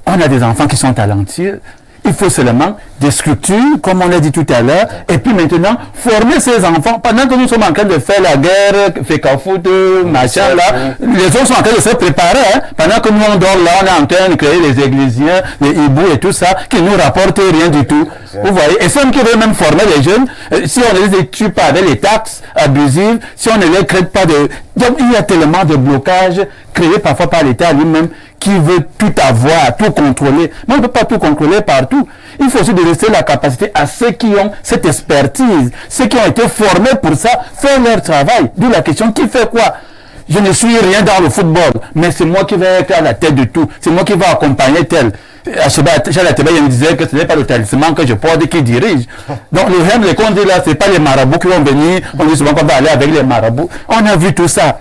on a des enfants qui sont talentueux. Il faut seulement des structures, comme on l'a dit tout à l'heure, et puis maintenant, former ces enfants. Pendant que nous sommes en train de faire la guerre, FECAFOOT, machin, là, les autres sont en train de se préparer. Hein. Pendant que nous, on dort là, on est en train de créer les églisiens, les hiboux et tout ça, qui ne nous rapportent rien du tout. Vous voyez? Et ceux qui veulent même former les jeunes, si on ne les tue pas avec les taxes abusives, si on ne les crée pas de... Donc, il y a tellement de blocages créés parfois par l'État lui-même qui veut tout avoir, tout contrôler. Mais on ne peut pas tout contrôler partout. Il faut aussi laisser la capacité à ceux qui ont cette expertise, ceux qui ont été formés pour ça, faire leur travail. D'où la question, qui fait quoi? Je ne suis rien dans le football, mais c'est moi qui vais être à la tête de tout. C'est moi qui vais accompagner tel. Chalateba, il me disait que ce n'est pas le talisman que je porte qui dirige. Donc les qu'on dit là, ce n'est pas les marabouts qui vont venir. On dit souvent qu'on va aller avec les marabouts. On a vu tout ça.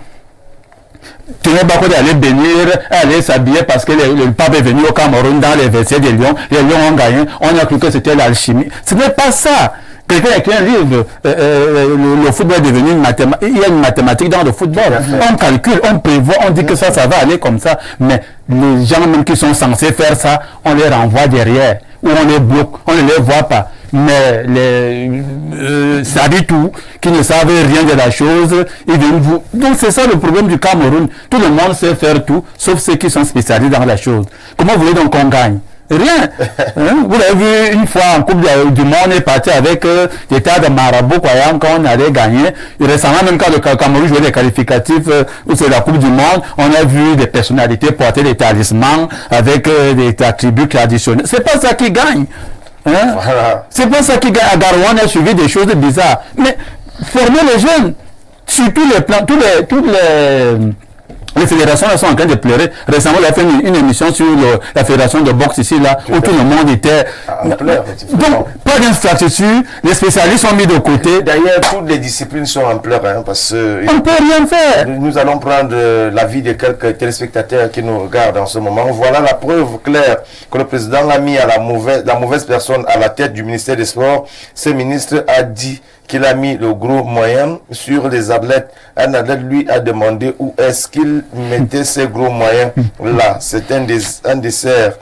Tu n'es pas d'aller bénir, aller s'habiller parce que le pape est venu au Cameroun dans les versets des lions. Les lions ont gagné. On a cru que c'était l'alchimie. Ce n'est pas ça. Quelqu'un a écrit un livre, le football est devenu une mathématique. Il y a une mathématique dans le football. On calcule, on prévoit, on dit que ça va aller comme ça. Mais les gens même qui sont censés faire ça, on les renvoie derrière. Ou on les bloque, on ne les voit pas. Mais les habitants qui ne savent rien de la chose, ils viennent vous. Donc c'est ça le problème du Cameroun. Tout le monde sait faire tout, sauf ceux qui sont spécialisés dans la chose. Comment vous voulez donc qu'on gagne? Rien. Hein? Vous l'avez vu une fois en Coupe du Monde, on est parti avec des tas de marabouts croyant qu'on allait gagner. Et récemment, même quand le Cameroun jouait les qualificatifs où c'est la Coupe du Monde, on a vu des personnalités porter des talismans avec des attributs traditionnels. C'est pas ça qui gagne. Hein? Voilà. C'est pas ça qui gagne. À Garoua, on a suivi des choses bizarres. Mais former les jeunes sur tous les plans, les fédérations là sont en train de pleurer. Récemment, on a fait une émission sur la fédération de boxe ici, là, où tout le monde était... Donc, pas d'infrastructure, les spécialistes sont mis de côté. D'ailleurs, toutes les disciplines sont en pleurs, hein, parce que... On ne peut rien faire. Nous allons prendre l'avis de quelques téléspectateurs qui nous regardent en ce moment. Voilà la preuve claire que le président l'a mis à la mauvaise personne à la tête du ministère des Sports. Ce ministre a dit qu'il a mis le gros moyen sur les athlètes. Un athlète lui a demandé où est-ce qu'il mettait ces gros moyens là. C'est un dessert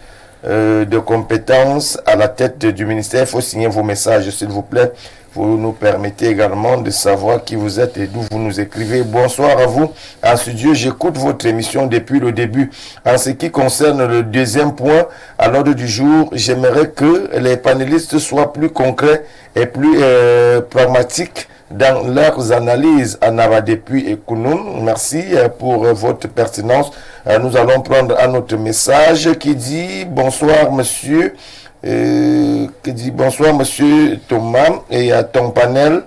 de compétences à la tête du ministère. Il faut signer vos messages, s'il vous plaît. Vous nous permettez également de savoir qui vous êtes et d'où vous nous écrivez. Bonsoir à vous. En studio, j'écoute votre émission depuis le début. En ce qui concerne le deuxième point à l'ordre du jour, j'aimerais que les panélistes soient plus concrets et plus pragmatiques dans leurs analyses. Anara depuis et Kounoun, merci pour votre pertinence. Nous allons prendre un autre message qui dit bonsoir monsieur. Qui dit bonsoir monsieur Thomas et à ton panel.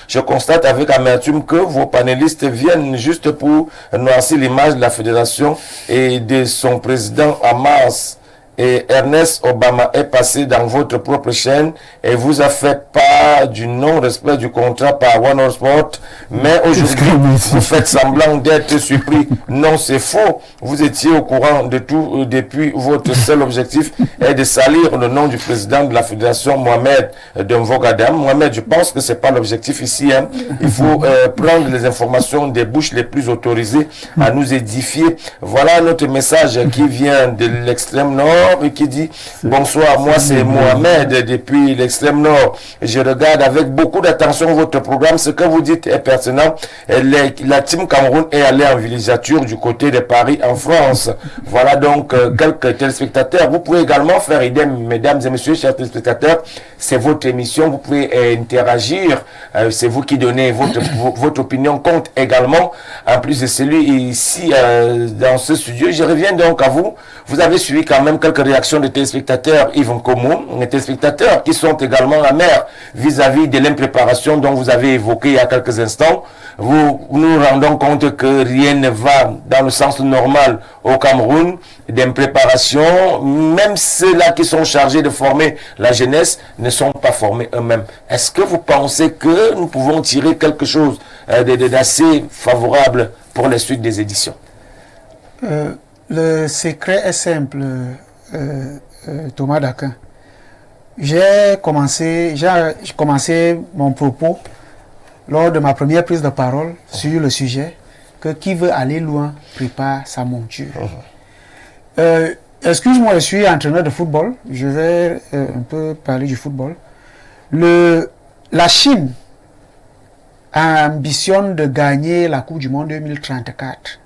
Je constate avec amertume que vos panélistes viennent juste pour noircir l'image de la fédération et de son président Hamas. Et Ernest Obama est passé dans votre propre chaîne et vous a fait part du non-respect du contrat par One Sport. Mais aujourd'hui, vous faites semblant d'être surpris. Non, c'est faux. Vous étiez au courant de tout depuis votre seul objectif est de salir le nom du président de la fédération, Mohamed Demvogadam. Mohamed, je pense que c'est pas l'objectif ici. Hein. Il faut prendre les informations des bouches les plus autorisées à nous édifier. Voilà notre message qui vient de l'extrême nord. Et qui dit bonsoir, moi c'est Mohamed depuis l'extrême nord. Je regarde avec beaucoup d'attention votre programme. Ce que vous dites est pertinent. La team Cameroun est allée en villégiature du côté de Paris en France. Voilà donc quelques téléspectateurs. Vous pouvez également faire idem, mesdames et messieurs, chers téléspectateurs. C'est votre émission. Vous pouvez interagir. C'est vous qui donnez votre opinion compte également. En plus de celui ici dans ce studio. Je reviens donc à vous. Vous avez suivi quand même quelques réactions des téléspectateurs Yves Nkomo, les téléspectateurs qui sont également amers vis-à-vis de l'impréparation dont vous avez évoqué il y a quelques instants. Nous rendons compte que rien ne va dans le sens normal au Cameroun, d'impréparation. Même ceux-là qui sont chargés de former la jeunesse ne sont pas formés eux-mêmes. Est-ce que vous pensez que nous pouvons tirer quelque chose d'assez favorable pour la suite des éditions? Le secret est simple, Thomas Daquin. J'ai commencé mon propos lors de ma première prise de parole sur le sujet que qui veut aller loin prépare sa monture. Excuse-moi, je suis entraîneur de football. Je vais un peu parler du football. La Chine ambitionne de gagner la Coupe du Monde 2034.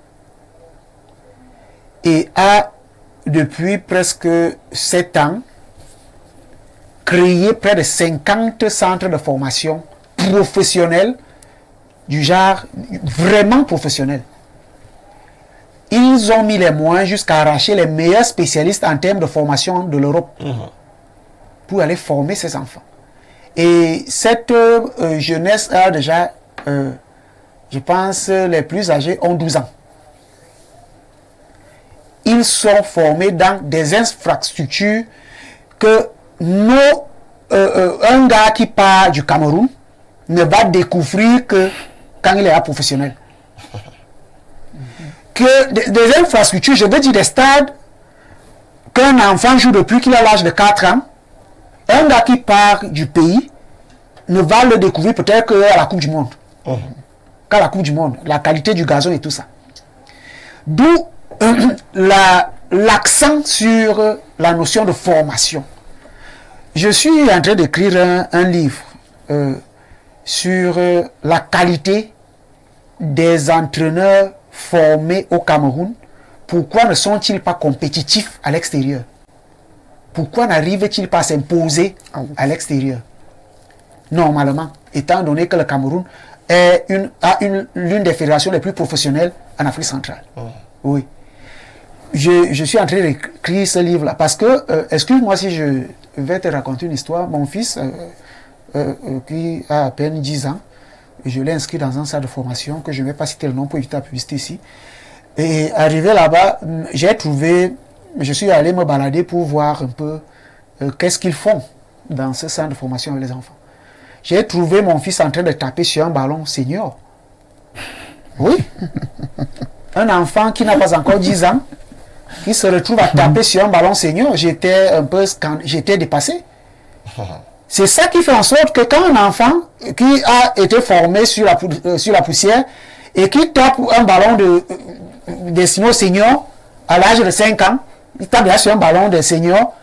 Et a, depuis presque 7 ans, créé près de 50 centres de formation professionnels, du genre vraiment professionnels. Ils ont mis les moyens jusqu'à arracher les meilleurs spécialistes en termes de formation de l'Europe pour aller former ces enfants. Et cette jeunesse a déjà, je pense, les plus âgés ont 12 ans. Ils sont formés dans des infrastructures que un gars qui part du Cameroun ne va découvrir que quand il est là professionnel. Que des infrastructures, je veux dire des stades, qu'un enfant joue depuis qu'il a l'âge de 4 ans, un gars qui part du pays ne va le découvrir peut-être qu'à la Coupe du Monde. Qu'à la Coupe du Monde, la qualité du gazon et tout ça. D'où l'accent sur la notion de formation. Je suis en train d'écrire un livre sur la qualité des entraîneurs formés au Cameroun. Pourquoi ne sont-ils pas compétitifs à l'extérieur? Pourquoi n'arrivent-ils pas à s'imposer à l'extérieur? Normalement, étant donné que le Cameroun est l'une des fédérations les plus professionnelles en Afrique centrale. Oui. Je suis en train d'écrire ce livre-là parce que, excuse-moi si je vais te raconter une histoire. Mon fils, qui a à peine 10 ans, je l'ai inscrit dans un centre de formation que je ne vais pas citer le nom pour éviter la publicité ici. Et arrivé là-bas, je suis allé me balader pour voir un peu qu'est-ce qu'ils font dans ce centre de formation avec les enfants. J'ai trouvé mon fils en train de taper sur un ballon senior. Oui. Un enfant qui n'a pas encore 10 ans, qui se retrouve à taper sur un ballon senior, j'étais dépassé. C'est ça qui fait en sorte que quand un enfant qui a été formé sur la poussière et qui tape un ballon de senior à l'âge de 5 ans, il tape déjà sur un ballon des seniors,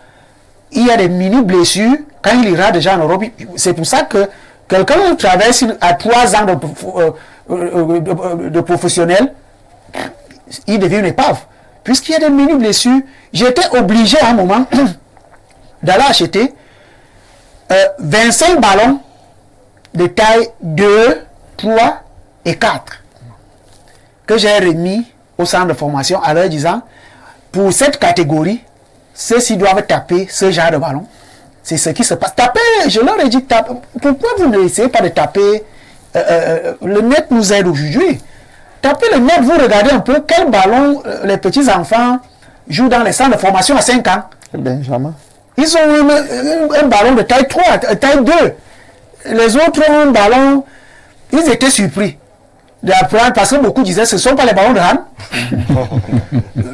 il y a des mini-blessures, quand il ira déjà en Europe, c'est pour ça que quelqu'un traverse à 3 ans de professionnel, il devient une épave. Puisqu'il y a des mini-blessures, j'étais obligé à un moment d'aller acheter 25 ballons de taille 2, 3 et 4 que j'ai remis au centre de formation en leur disant, pour cette catégorie, ceux-ci doivent taper ce genre de ballon. C'est ce qui se passe. Taper, je leur ai dit, pourquoi vous n'essayez pas de taper le net nous aide aujourd'hui. Tapez le net, vous regardez un peu quel ballon les petits enfants jouent dans les centres de formation à 5 ans. Benjamin. Ils ont un ballon de taille 3, taille 2. Les autres ont un ballon. Ils étaient surpris d'apprendre parce que beaucoup disaient ce ne sont pas les ballons de Han.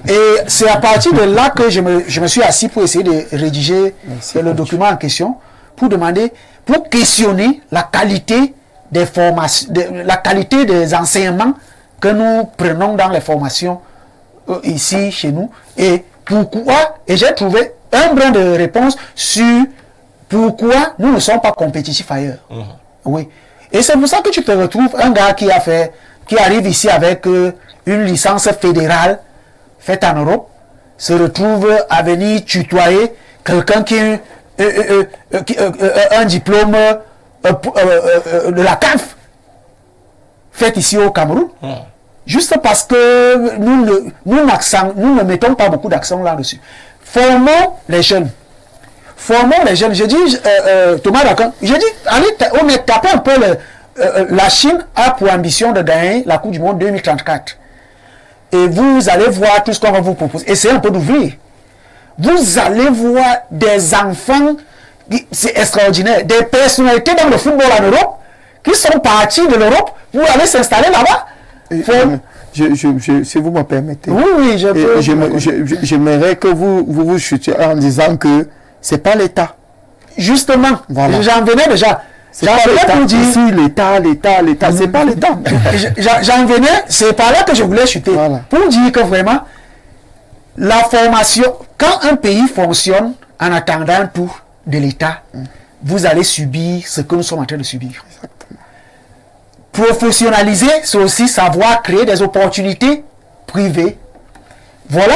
Et c'est à partir de là que je me suis assis pour essayer de rédiger le document en question pour demander, pour questionner la qualité des formations, la qualité des enseignements que nous prenons dans les formations ici chez nous et pourquoi, et j'ai trouvé un brin de réponse sur pourquoi nous ne sommes pas compétitifs ailleurs. Oui. Et c'est pour ça que tu te retrouves un gars qui arrive ici avec une licence fédérale faite en Europe, se retrouve à venir tutoyer quelqu'un qui a un diplôme de la CAF fait ici au Cameroun. Juste parce que nous ne mettons pas beaucoup d'accent là-dessus. Formons les jeunes. Formons les jeunes. J'ai dit, Thomas Dakan, j'ai dit, allez, on est tapé un peu la Chine a pour ambition de gagner la Coupe du Monde 2034. Et vous allez voir tout ce qu'on va vous proposer. Essayez un peu d'ouvrir. Vous allez voir des enfants, c'est extraordinaire, des personnalités dans le football en Europe qui sont partis de l'Europe pour aller s'installer là-bas. Si vous me permettez, oui, j'aimerais que vous chutiez en disant que c'est pas l'État. Justement, voilà. J'en venais déjà. C'est pas l'État. Ici, l'État, c'est pas l'État. J'en venais, c'est par là que je voulais chuter. Voilà. Pour dire que vraiment, la formation, quand un pays fonctionne en attendant tout de l'État, vous allez subir ce que nous sommes en train de subir. Exactement. Professionnaliser, c'est aussi savoir créer des opportunités privées. Voilà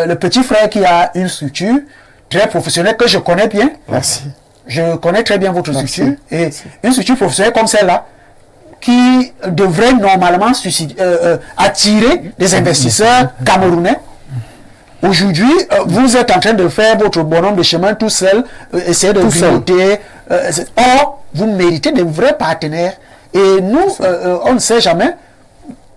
le petit frère qui a une structure très professionnelle que je connais bien. Merci. Je connais très bien votre structure. Et une structure professionnelle comme celle-là, qui devrait normalement attirer des investisseurs camerounais. Aujourd'hui, vous êtes en train de faire votre bonhomme de chemin tout seul, essayer de piloter. Or, vous méritez de vrais partenaires. Et nous, on ne sait jamais.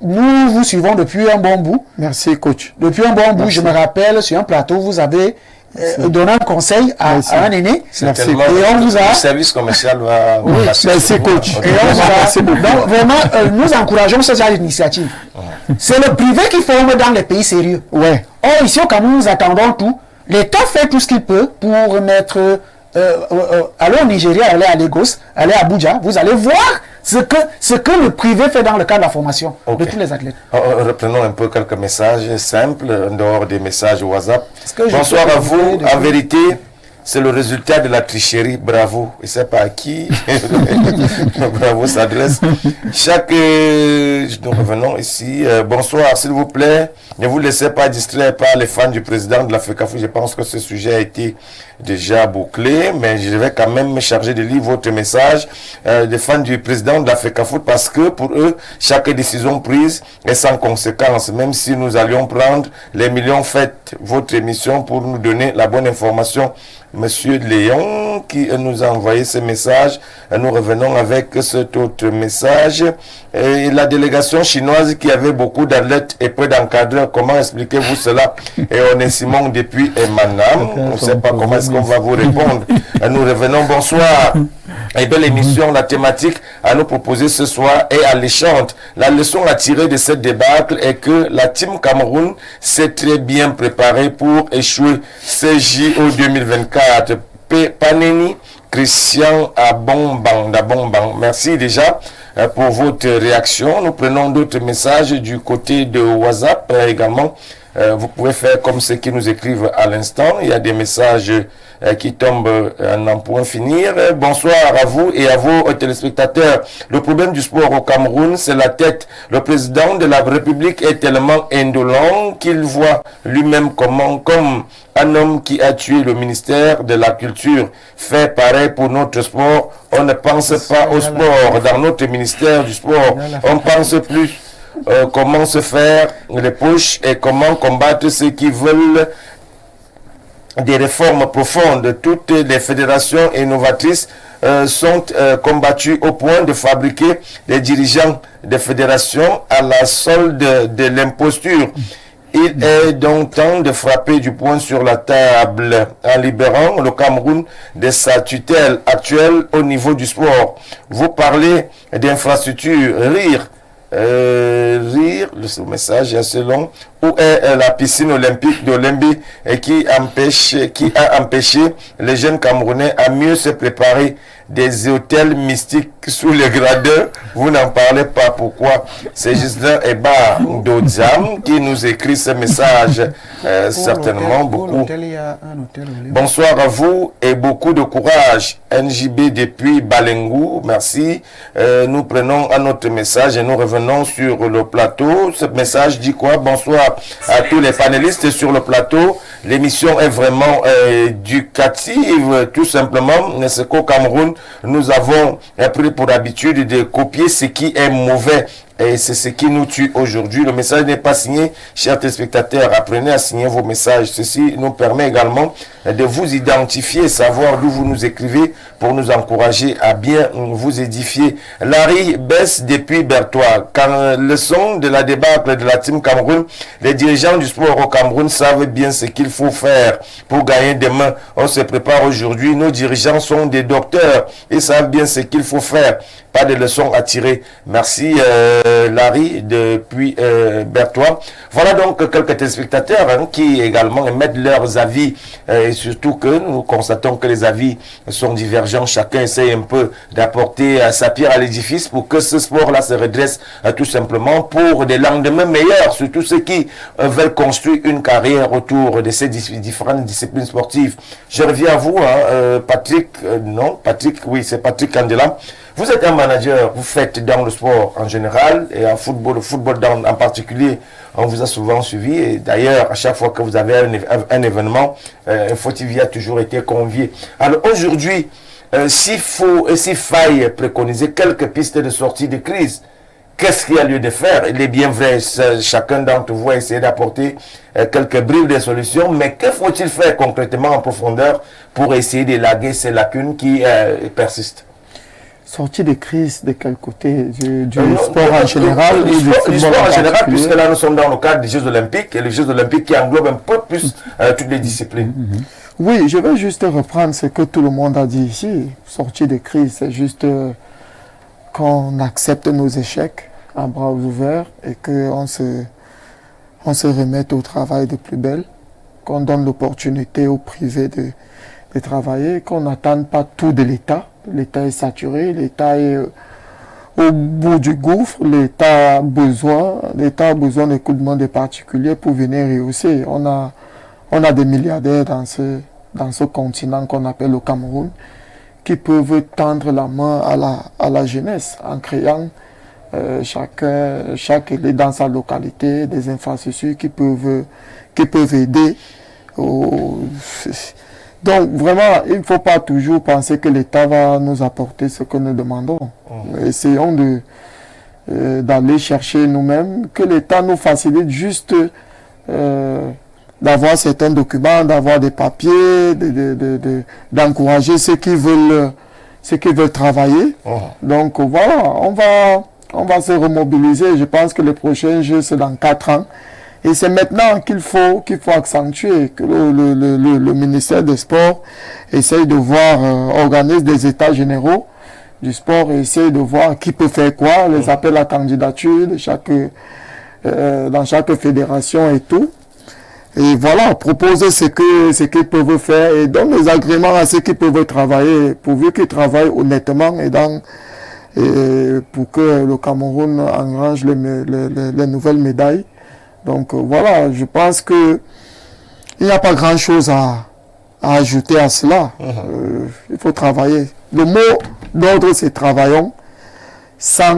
Nous vous suivons depuis un bon bout. Merci, coach. Depuis un bon bout, je me rappelle, sur un plateau, vous avez donné un conseil à un aîné. Merci. Et on vous a... Le service commercial va... Oui, merci, coach. Et on vous a... Donc, vraiment, nous encourageons ce genre d'initiative. C'est le privé qui forme dans les pays sérieux. Ouais. Or, ici au Cameroun, nous attendons tout. L'État fait tout ce qu'il peut pour mettre... allez au Nigeria, allez à Lagos, allez à Abuja, vous allez voir ce que le privé fait dans le cadre de la formation de tous les athlètes. Reprenons un peu quelques messages simples, en dehors des messages WhatsApp. Bonsoir à vous. En vérité, c'est le résultat de la tricherie. Bravo. Et c'est pas à qui bravo s'adresse. Nous revenons ici. Bonsoir, s'il vous plaît. Ne vous laissez pas distraire par les fans du président de la FECAFOOT. Je pense que ce sujet a été déjà bouclé, mais je vais quand même me charger de lire votre message des fans du président de la FECAFOOT parce que pour eux, chaque décision prise est sans conséquence. Même si nous allions prendre les millions, faites votre émission pour nous donner la bonne information. Monsieur Léon qui nous a envoyé ce message. Nous revenons avec cet autre message. Et la délégation chinoise qui avait beaucoup d'athlètes et peu d'encadreurs, comment expliquez-vous cela? Et on est Simon depuis Emanam. On ne sait pas comment est-ce qu'on va vous répondre. Nous revenons. Bonsoir. Et belle émission. La thématique à nous proposer ce soir est alléchante. La leçon à tirer de cette débâcle est que la team Cameroun s'est très bien préparée pour échouer CJO 2024. Paneni Christian Abomban. Merci déjà pour votre réaction. Nous prenons d'autres messages du côté de WhatsApp également. vous pouvez faire comme ceux qui nous écrivent à l'instant. Il y a des messages qui tombent à n'en point finir. Bonsoir à vous et à vos téléspectateurs. Le problème du sport au Cameroun, c'est la tête. Le président de la République est tellement indolent qu'il voit lui-même comme un homme qui a tué le ministère de la Culture. Fait pareil pour notre sport. On ne pense pas au sport. Dans notre ministère du sport, on pense plus comment se faire les poches et comment combattre ceux qui veulent des réformes profondes. Toutes les fédérations innovatrices sont combattues au point de fabriquer des dirigeants de fédérations à la solde de l'imposture. Il est donc temps de frapper du poing sur la table en libérant le Cameroun de sa tutelle actuelle au niveau du sport. Vous parlez d'infrastructures, rire, le message est assez long. Où est la piscine olympique d'Olembi qui a empêché les jeunes Camerounais à mieux se préparer? Des hôtels mystiques sous les gradins, vous n'en parlez pas. Pourquoi? C'est Gislain Eba d'Odzam qui nous écrit ce message, certainement beaucoup. Bonsoir à vous et beaucoup de courage. NJB depuis Balengou, merci. Nous prenons un autre message et nous revenons sur le plateau. Ce message dit quoi? Bonsoir à tous les panélistes sur le plateau. L'émission est vraiment éducative, tout simplement. C'est qu'au Cameroun, nous avons pris pour habitude de copier ce qui est mauvais. Et c'est ce qui nous tue aujourd'hui. Le message n'est pas signé. Chers téléspectateurs, apprenez à signer vos messages. Ceci nous permet également de vous identifier, savoir d'où vous nous écrivez pour nous encourager à bien vous édifier. Larry baisse depuis Bertois. Quand le son de la débâcle de la Team Cameroun, les dirigeants du sport au Cameroun savent bien ce qu'il faut faire pour gagner demain. On se prépare aujourd'hui. Nos dirigeants sont des docteurs. Ils savent bien ce qu'il faut faire. Pas de leçons à tirer. Merci Larry depuis Bertois. Voilà donc quelques téléspectateurs qui également émettent leurs avis et surtout que nous constatons que les avis sont divergents. Chacun essaie un peu d'apporter sa pierre à l'édifice pour que ce sport-là se redresse tout simplement pour des lendemains meilleurs, surtout ceux qui veulent construire une carrière autour de ces différentes disciplines sportives. Je reviens à vous, Patrick, oui, c'est Patrick Candela. Vous êtes un manager, vous faites dans le sport en général et en football, le football en particulier, on vous a souvent suivi. Et d'ailleurs, à chaque fois que vous avez un événement, InfoTV a toujours été convié. Alors aujourd'hui, s'il faille préconiser quelques pistes de sortie de crise, qu'est-ce qu'il y a lieu de faire? Il est bien vrai, chacun d'entre vous a essayé d'apporter quelques bribes de solutions, mais que faut-il faire concrètement en profondeur pour essayer d'élaguer ces lacunes qui persistent? Sortie de crise de quel côté? Du sport en général du sport en général, puisque là nous sommes dans le cadre des Jeux Olympiques, et les Jeux Olympiques qui englobent un peu plus toutes les disciplines. Oui, je vais juste reprendre ce que tout le monde a dit ici. Sortie de crise, c'est juste qu'on accepte nos échecs à bras ouverts et qu'on se remette au travail de plus belle, qu'on donne l'opportunité au privé de travailler, qu'on n'attende pas tout de l'État. L'État est saturé, l'État est au bout du gouffre, l'État a besoin de coups de main des particuliers pour venir rehausser. On a des milliardaires dans ce continent qu'on appelle le Cameroun qui peuvent tendre la main à la jeunesse en créant chaque élève dans sa localité des infrastructures qui peuvent aider Donc vraiment, il ne faut pas toujours penser que l'État va nous apporter ce que nous demandons. Essayons d'aller chercher nous-mêmes, que l'État nous facilite juste d'avoir certains documents, d'avoir des papiers, d'encourager ceux qui veulent travailler. Donc voilà, on va se remobiliser. Je pense que le prochain jeu, c'est dans 4 ans. Et c'est maintenant qu'il faut accentuer, que le ministère des Sports essaye de voir, organise des états généraux du sport et essaye de voir qui peut faire quoi, les appels à candidature dans chaque fédération et tout. Et voilà, proposer ce qu'ils peuvent faire et donner les agréments à ceux qui peuvent travailler, pourvu qu'ils travaillent honnêtement et pour que le Cameroun engrange les nouvelles médailles Donc voilà, je pense que il n'y a pas grand-chose à ajouter à cela. Il faut travailler. Le mot d'ordre, c'est travaillons sans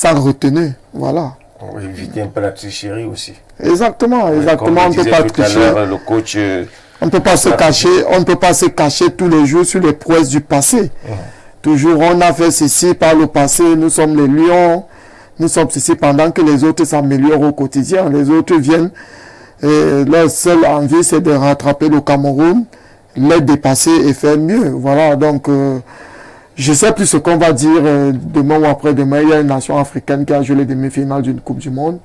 retenue. Voilà. On va éviter un peu la tricherie aussi. Exactement, Oui, exactement. comme On ne peut disait pas tout à tricher. l'heure, le coach. On ne peut pas se cacher. On ne peut pas se cacher tous les jours sur les prouesses du passé. Toujours, on a fait ceci par le passé. Nous sommes les lions. Nous sommes ceci pendant que les autres s'améliorent au quotidien. Les autres viennent. Et leur seule envie, c'est de rattraper le Cameroun, les dépasser et faire mieux. Voilà, donc je ne sais plus ce qu'on va dire demain ou après-demain. Il y a une nation africaine qui a joué les demi-finales d'une Coupe du Monde.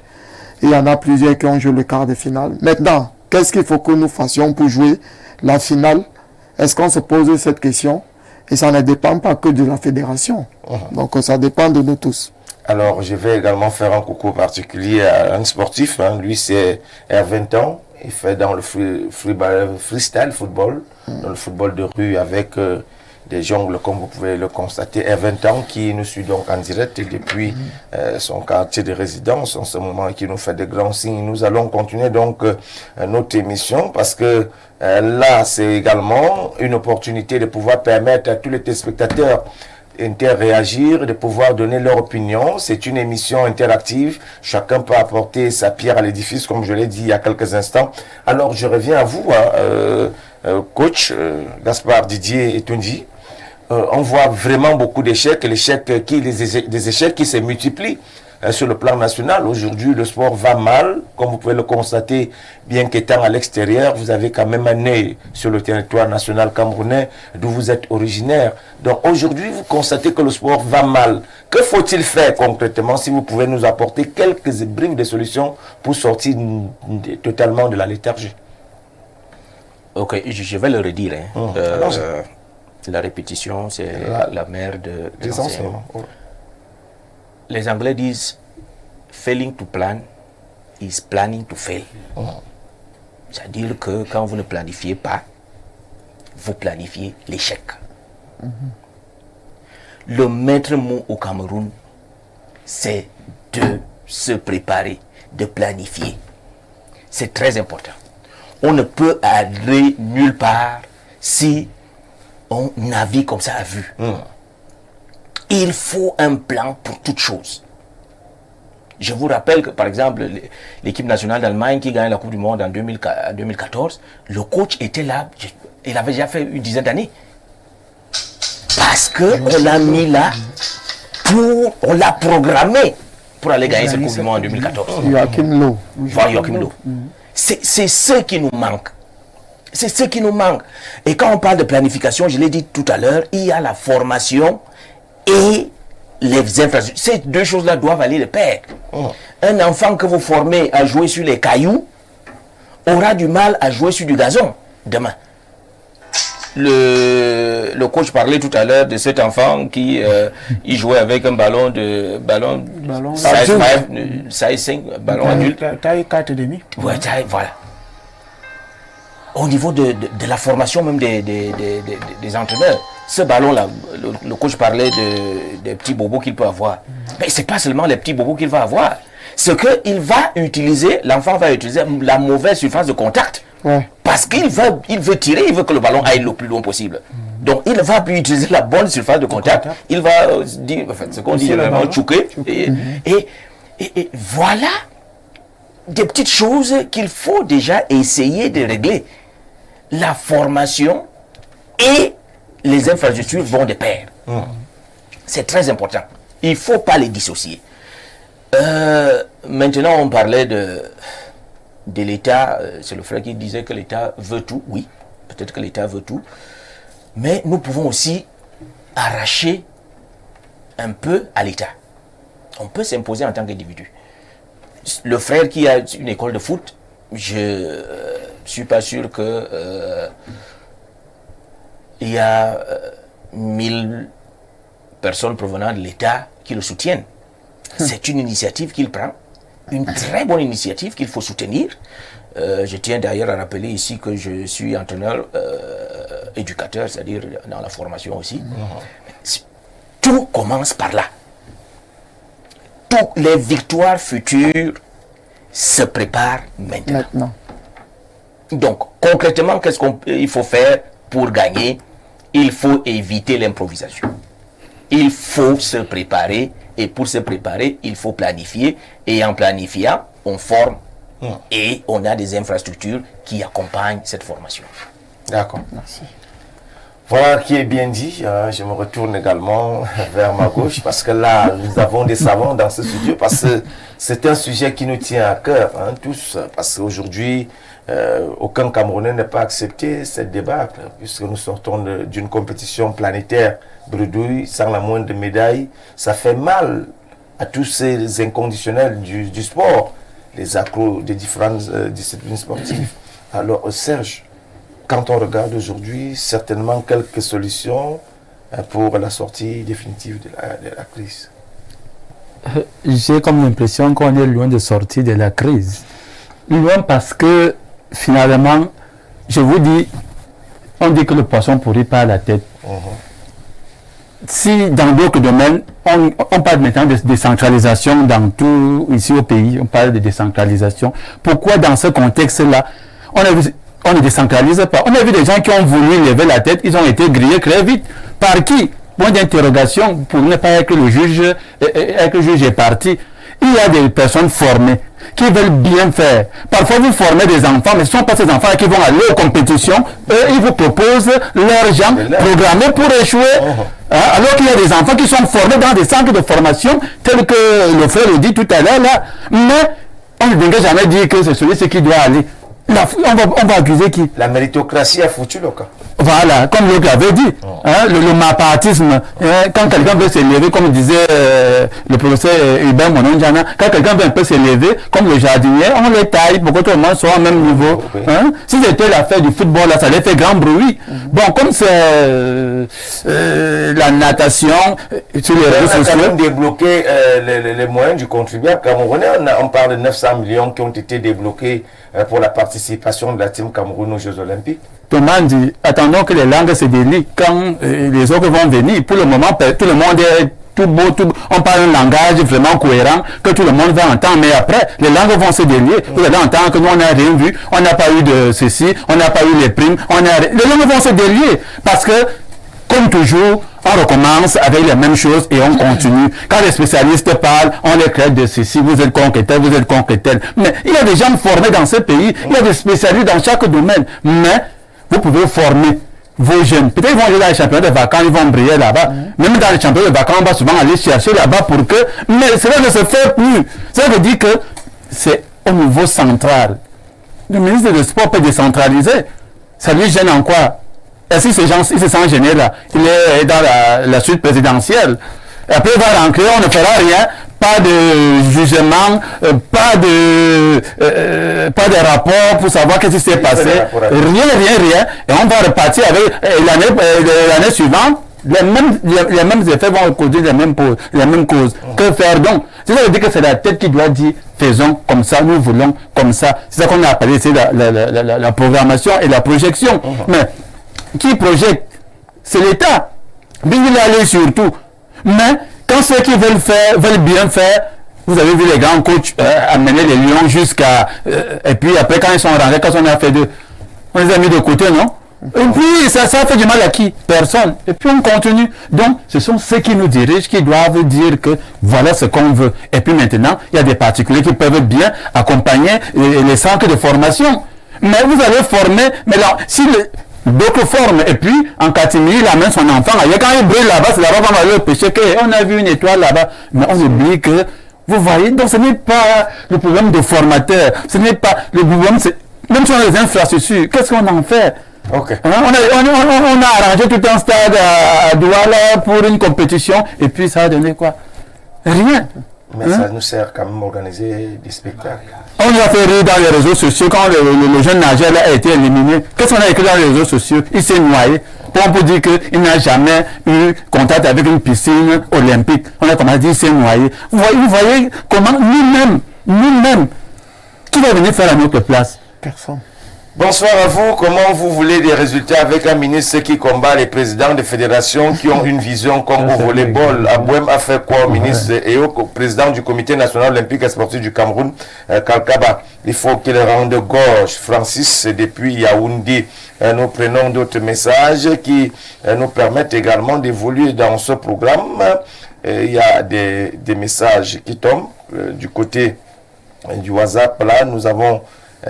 Et il y en a plusieurs qui ont joué le quart de finale. Maintenant, qu'est-ce qu'il faut que nous fassions pour jouer la finale? Est-ce qu'on se pose cette question? Et ça ne dépend pas que de la fédération. Donc ça dépend de nous tous. Alors, je vais également faire un coucou particulier à un sportif. Lui, c'est R20 ans. Il fait dans le freestyle football, dans le football de rue avec des jongles, comme vous pouvez le constater. R20 ans qui nous suit donc en direct depuis son quartier de résidence en ce moment et qui nous fait des grands signes. Nous allons continuer donc notre émission parce que là, c'est également une opportunité de pouvoir permettre à tous les téléspectateurs interréagir, de pouvoir donner leur opinion. C'est une émission interactive. Chacun peut apporter sa pierre à l'édifice, comme je l'ai dit il y a quelques instants. Alors, je reviens à vous, coach Gaspard Didier et Tondi. On voit vraiment beaucoup d'échecs, des échecs qui se multiplient sur le plan national. Aujourd'hui, le sport va mal, comme vous pouvez le constater, bien qu'étant à l'extérieur, vous avez quand même un œil sur le territoire national camerounais, d'où vous êtes originaire. Donc aujourd'hui, vous constatez que le sport va mal. Que faut-il faire concrètement, si vous pouvez nous apporter quelques briefs de solutions pour sortir totalement de la léthargie? Ok, je vais le redire. La répétition, c'est la mère de l'enseignement. Les Anglais disent failing to plan is planning to fail. C'est-à-dire que quand vous ne planifiez pas, vous planifiez l'échec. Le maître mot au Cameroun, c'est de se préparer, de planifier. C'est très important. On ne peut aller nulle part si on navigue comme ça à vue. Il faut un plan pour toute chose. Je vous rappelle que, par exemple, l'équipe nationale d'Allemagne qui gagne la Coupe du Monde en 2014, le coach était là, il avait déjà fait une dizaine d'années. Parce qu'on l'a mis là, on l'a programmé pour aller gagner cette Coupe du Monde en 2014. Joachim Low. Voilà, Joachim Low. C'est ce qui nous manque. C'est ce qui nous manque. Et quand on parle de planification, je l'ai dit tout à l'heure, il y a la formation et les infrastructures. Ces deux choses-là doivent aller de pair. Un enfant que vous formez à jouer sur les cailloux aura du mal à jouer sur du gazon demain. Le coach parlait tout à l'heure de cet enfant qui il jouait avec un ballon size 5, ballon adulte. Taille 4,5. Ouais, voilà. Au niveau de la formation même des entraîneurs, ce ballon-là, le coach parlait des petits bobos qu'il peut avoir. Mais ce n'est pas seulement les petits bobos qu'il va avoir. Ce qu'il va utiliser, l'enfant va utiliser la mauvaise surface de contact. Parce qu'il veut tirer, il veut que le ballon aille le plus loin possible. Donc il va plus utiliser la bonne surface de contact. Il va dire, enfin, ce qu'on dit, vraiment choquer. Et voilà des petites choses qu'il faut déjà essayer de régler. La formation et les infrastructures vont de pair. C'est très important. Il ne faut pas les dissocier. Maintenant, on parlait de l'État. C'est le frère qui disait que l'État veut tout. Oui, peut-être que l'État veut tout. Mais nous pouvons aussi arracher un peu à l'État. On peut s'imposer en tant qu'individu. Le frère qui a une école de foot, je suis pas sûr que il y a 1000 personnes provenant de l'État qui le soutiennent. C'est une initiative qu'il prend, une très bonne initiative qu'il faut soutenir. Je tiens d'ailleurs à rappeler ici que je suis entraîneur, éducateur, c'est-à-dire dans la formation aussi. Tout commence par là. Toutes les victoires futures se prépare maintenant. Maintenant. Donc, concrètement, qu'est-ce qu'il faut faire pour gagner? Il faut éviter l'improvisation. Il faut se préparer, et pour se préparer, il faut planifier, et en planifiant, on forme, et on a des infrastructures qui accompagnent cette formation. D'accord. Merci. Voilà qui est bien dit. Je me retourne également vers ma gauche parce que là, nous avons des savants dans ce studio parce que c'est un sujet qui nous tient à cœur, tous. Parce qu'aujourd'hui, aucun Camerounais n'est pas accepté cette débâcle puisque nous sortons d'une compétition planétaire bredouille sans la moindre médaille. Ça fait mal à tous ces inconditionnels du sport, les accros des différentes disciplines sportives. Alors, Serge, quand on regarde aujourd'hui, certainement quelques solutions pour la sortie définitive de la crise. J'ai comme l'impression qu'on est loin de sortir de la crise. Loin parce que finalement, je vous dis, on dit que le poisson pourrit par la tête. Si dans d'autres domaines, on parle maintenant de décentralisation dans tout, ici au pays, on parle de décentralisation. Pourquoi dans ce contexte-là, on ne décentralise pas? On a vu des gens qui ont voulu lever la tête, ils ont été grillés très vite. Par qui? Point d'interrogation pour ne pas être que le juge est parti. Il y a des personnes formées qui veulent bien faire. Parfois, vous formez des enfants, mais ce ne sont pas ces enfants qui vont aller aux compétitions. Eux, ils vous proposent leur gens programmés pour échouer. Alors qu'il y a des enfants qui sont formés dans des centres de formation, tels que le frère le dit tout à l'heure, là. Mais on ne devrait jamais dire que c'est celui qui doit aller. On va accuser qui? La méritocratie a foutu le cas. Voilà, comme l'autre avait dit, le mapatisme, quand quelqu'un veut s'élever, comme disait le professeur Hubert Mononjana, quand quelqu'un veut un peu s'élever, comme le jardinier, on les taille pour que tout le monde soit au même niveau. Si c'était l'affaire du football, là, ça allait faire grand bruit. Bon, comme c'est la natation, sur les réseaux sociaux. On a débloqué les moyens du contribuable camerounais. On parle de 900 millions qui ont été débloqués pour la participation de la team Cameroun aux Jeux Olympiques. Thomas dit, attendons que les langues se délient quand les autres vont venir. Pour le moment, tout le monde est tout beau, on parle un langage vraiment cohérent que tout le monde va entendre. Mais après, les langues vont se délier. Vous allez entendre que nous, on n'a rien vu, on n'a pas eu de ceci, on n'a pas eu les primes. Les langues vont se délier parce que, comme toujours, on recommence avec les mêmes choses et on continue. Quand les spécialistes parlent, on les traite de ceci, vous êtes concrétel, vous êtes concrétel. Mais il y a des gens formés dans ce pays, il y a des spécialistes dans chaque domaine. Mais vous pouvez former vos jeunes. Peut-être qu'ils vont aller dans les championnats de vacances, ils vont briller là-bas. Même dans les championnats de vacances, on va souvent aller chercher là-bas pour que... Mais cela ne se fait plus. Ça veut dire que c'est au niveau central. Le ministre des Sports peut décentraliser. Ça lui gêne en quoi? Est-ce que ces gens, ils se sentent gênés là? Il est dans la suite présidentielle. Et après, il va rentrer, on ne fera rien. Pas de jugement, pas de rapport pour savoir qu'est-ce qui s'est passé. Rien. Et on va repartir avec l'année suivante. Les mêmes effets vont causer les mêmes causes. Que faire donc? Ça veut dire que c'est la tête qui doit dire faisons comme ça, nous voulons comme ça. C'est ça qu'on a appelé la programmation et la projection. Mais qui projette? C'est l'État. Bien il allait surtout. Mais quand ceux qui veulent bien faire, vous avez vu les grands coachs amener les lions jusqu'à... et puis après, quand ils sont rentrés, quand on a fait deux, on les a mis de côté, non? Et puis, ça fait du mal à qui? Personne. Et puis, on continue. Donc, ce sont ceux qui nous dirigent qui doivent dire que voilà ce qu'on veut. Et puis maintenant, il y a des particuliers qui peuvent bien accompagner les centres de formation. Mais vous allez former... Mais là, si d'autres formes, et puis en catimini, il amène son enfant ailleurs. Quand il brille là-bas, c'est là-bas qu'on va le pêcher. On a vu une étoile là-bas, mais on oublie que, vous voyez, donc ce n'est pas le problème de formateur, ce n'est pas le problème, même si on a les infrastructures, qu'est-ce qu'on en fait? Okay. On a arrangé tout un stade à Douala pour une compétition, et puis ça a donné quoi? Rien. Mais ça nous sert quand même à organiser des spectacles. On nous a fait rire dans les réseaux sociaux quand le jeune nageur a été éliminé. Qu'est-ce qu'on a écrit dans les réseaux sociaux? Il s'est noyé. On peut dire qu'il n'a jamais eu contact avec une piscine olympique. On a commencé à dire qu'il s'est noyé. Vous voyez comment nous-mêmes, qui va venir faire à notre place? Personne. Bonsoir à vous. Comment vous voulez des résultats avec un ministre qui combat les présidents des fédérations qui ont une vision comme au volleyball? Abouem a fait quoi au ministre et au président du comité national olympique et sportif du Cameroun, Kalkaba? Il faut qu'il rende gauche. Francis, depuis Yaoundé, nous prenons d'autres messages qui nous permettent également d'évoluer dans ce programme. Il y a des messages qui tombent du côté du WhatsApp. Là, nous avons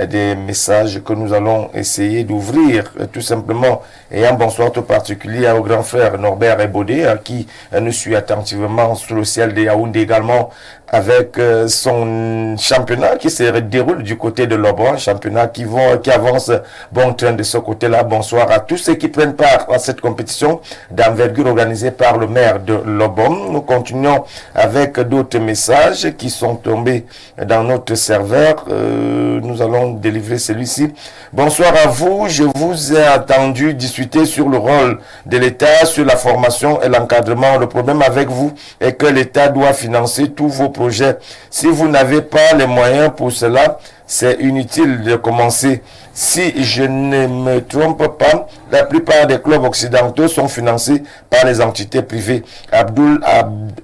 des messages que nous allons essayer d'ouvrir tout simplement. Et un bonsoir tout particulier au grand frère Norbert Ebodé qui nous suit attentivement sous le ciel de Yaoundé également avec son championnat qui se déroule du côté de Lobon, championnat qui avance bon train de ce côté-là. Bonsoir à tous ceux qui prennent part à cette compétition d'envergure organisée par le maire de Lobon. Nous continuons avec d'autres messages qui sont tombés dans notre serveur. Nous allons délivrer celui-ci. Bonsoir à vous. Je vous ai entendu discuter sur le rôle de l'État, sur la formation et l'encadrement. Le problème avec vous est que l'État doit financer tous vos projets. Si vous n'avez pas les moyens pour cela, c'est inutile de commencer. Si je ne me trompe pas, la plupart des clubs occidentaux sont financés par les entités privées.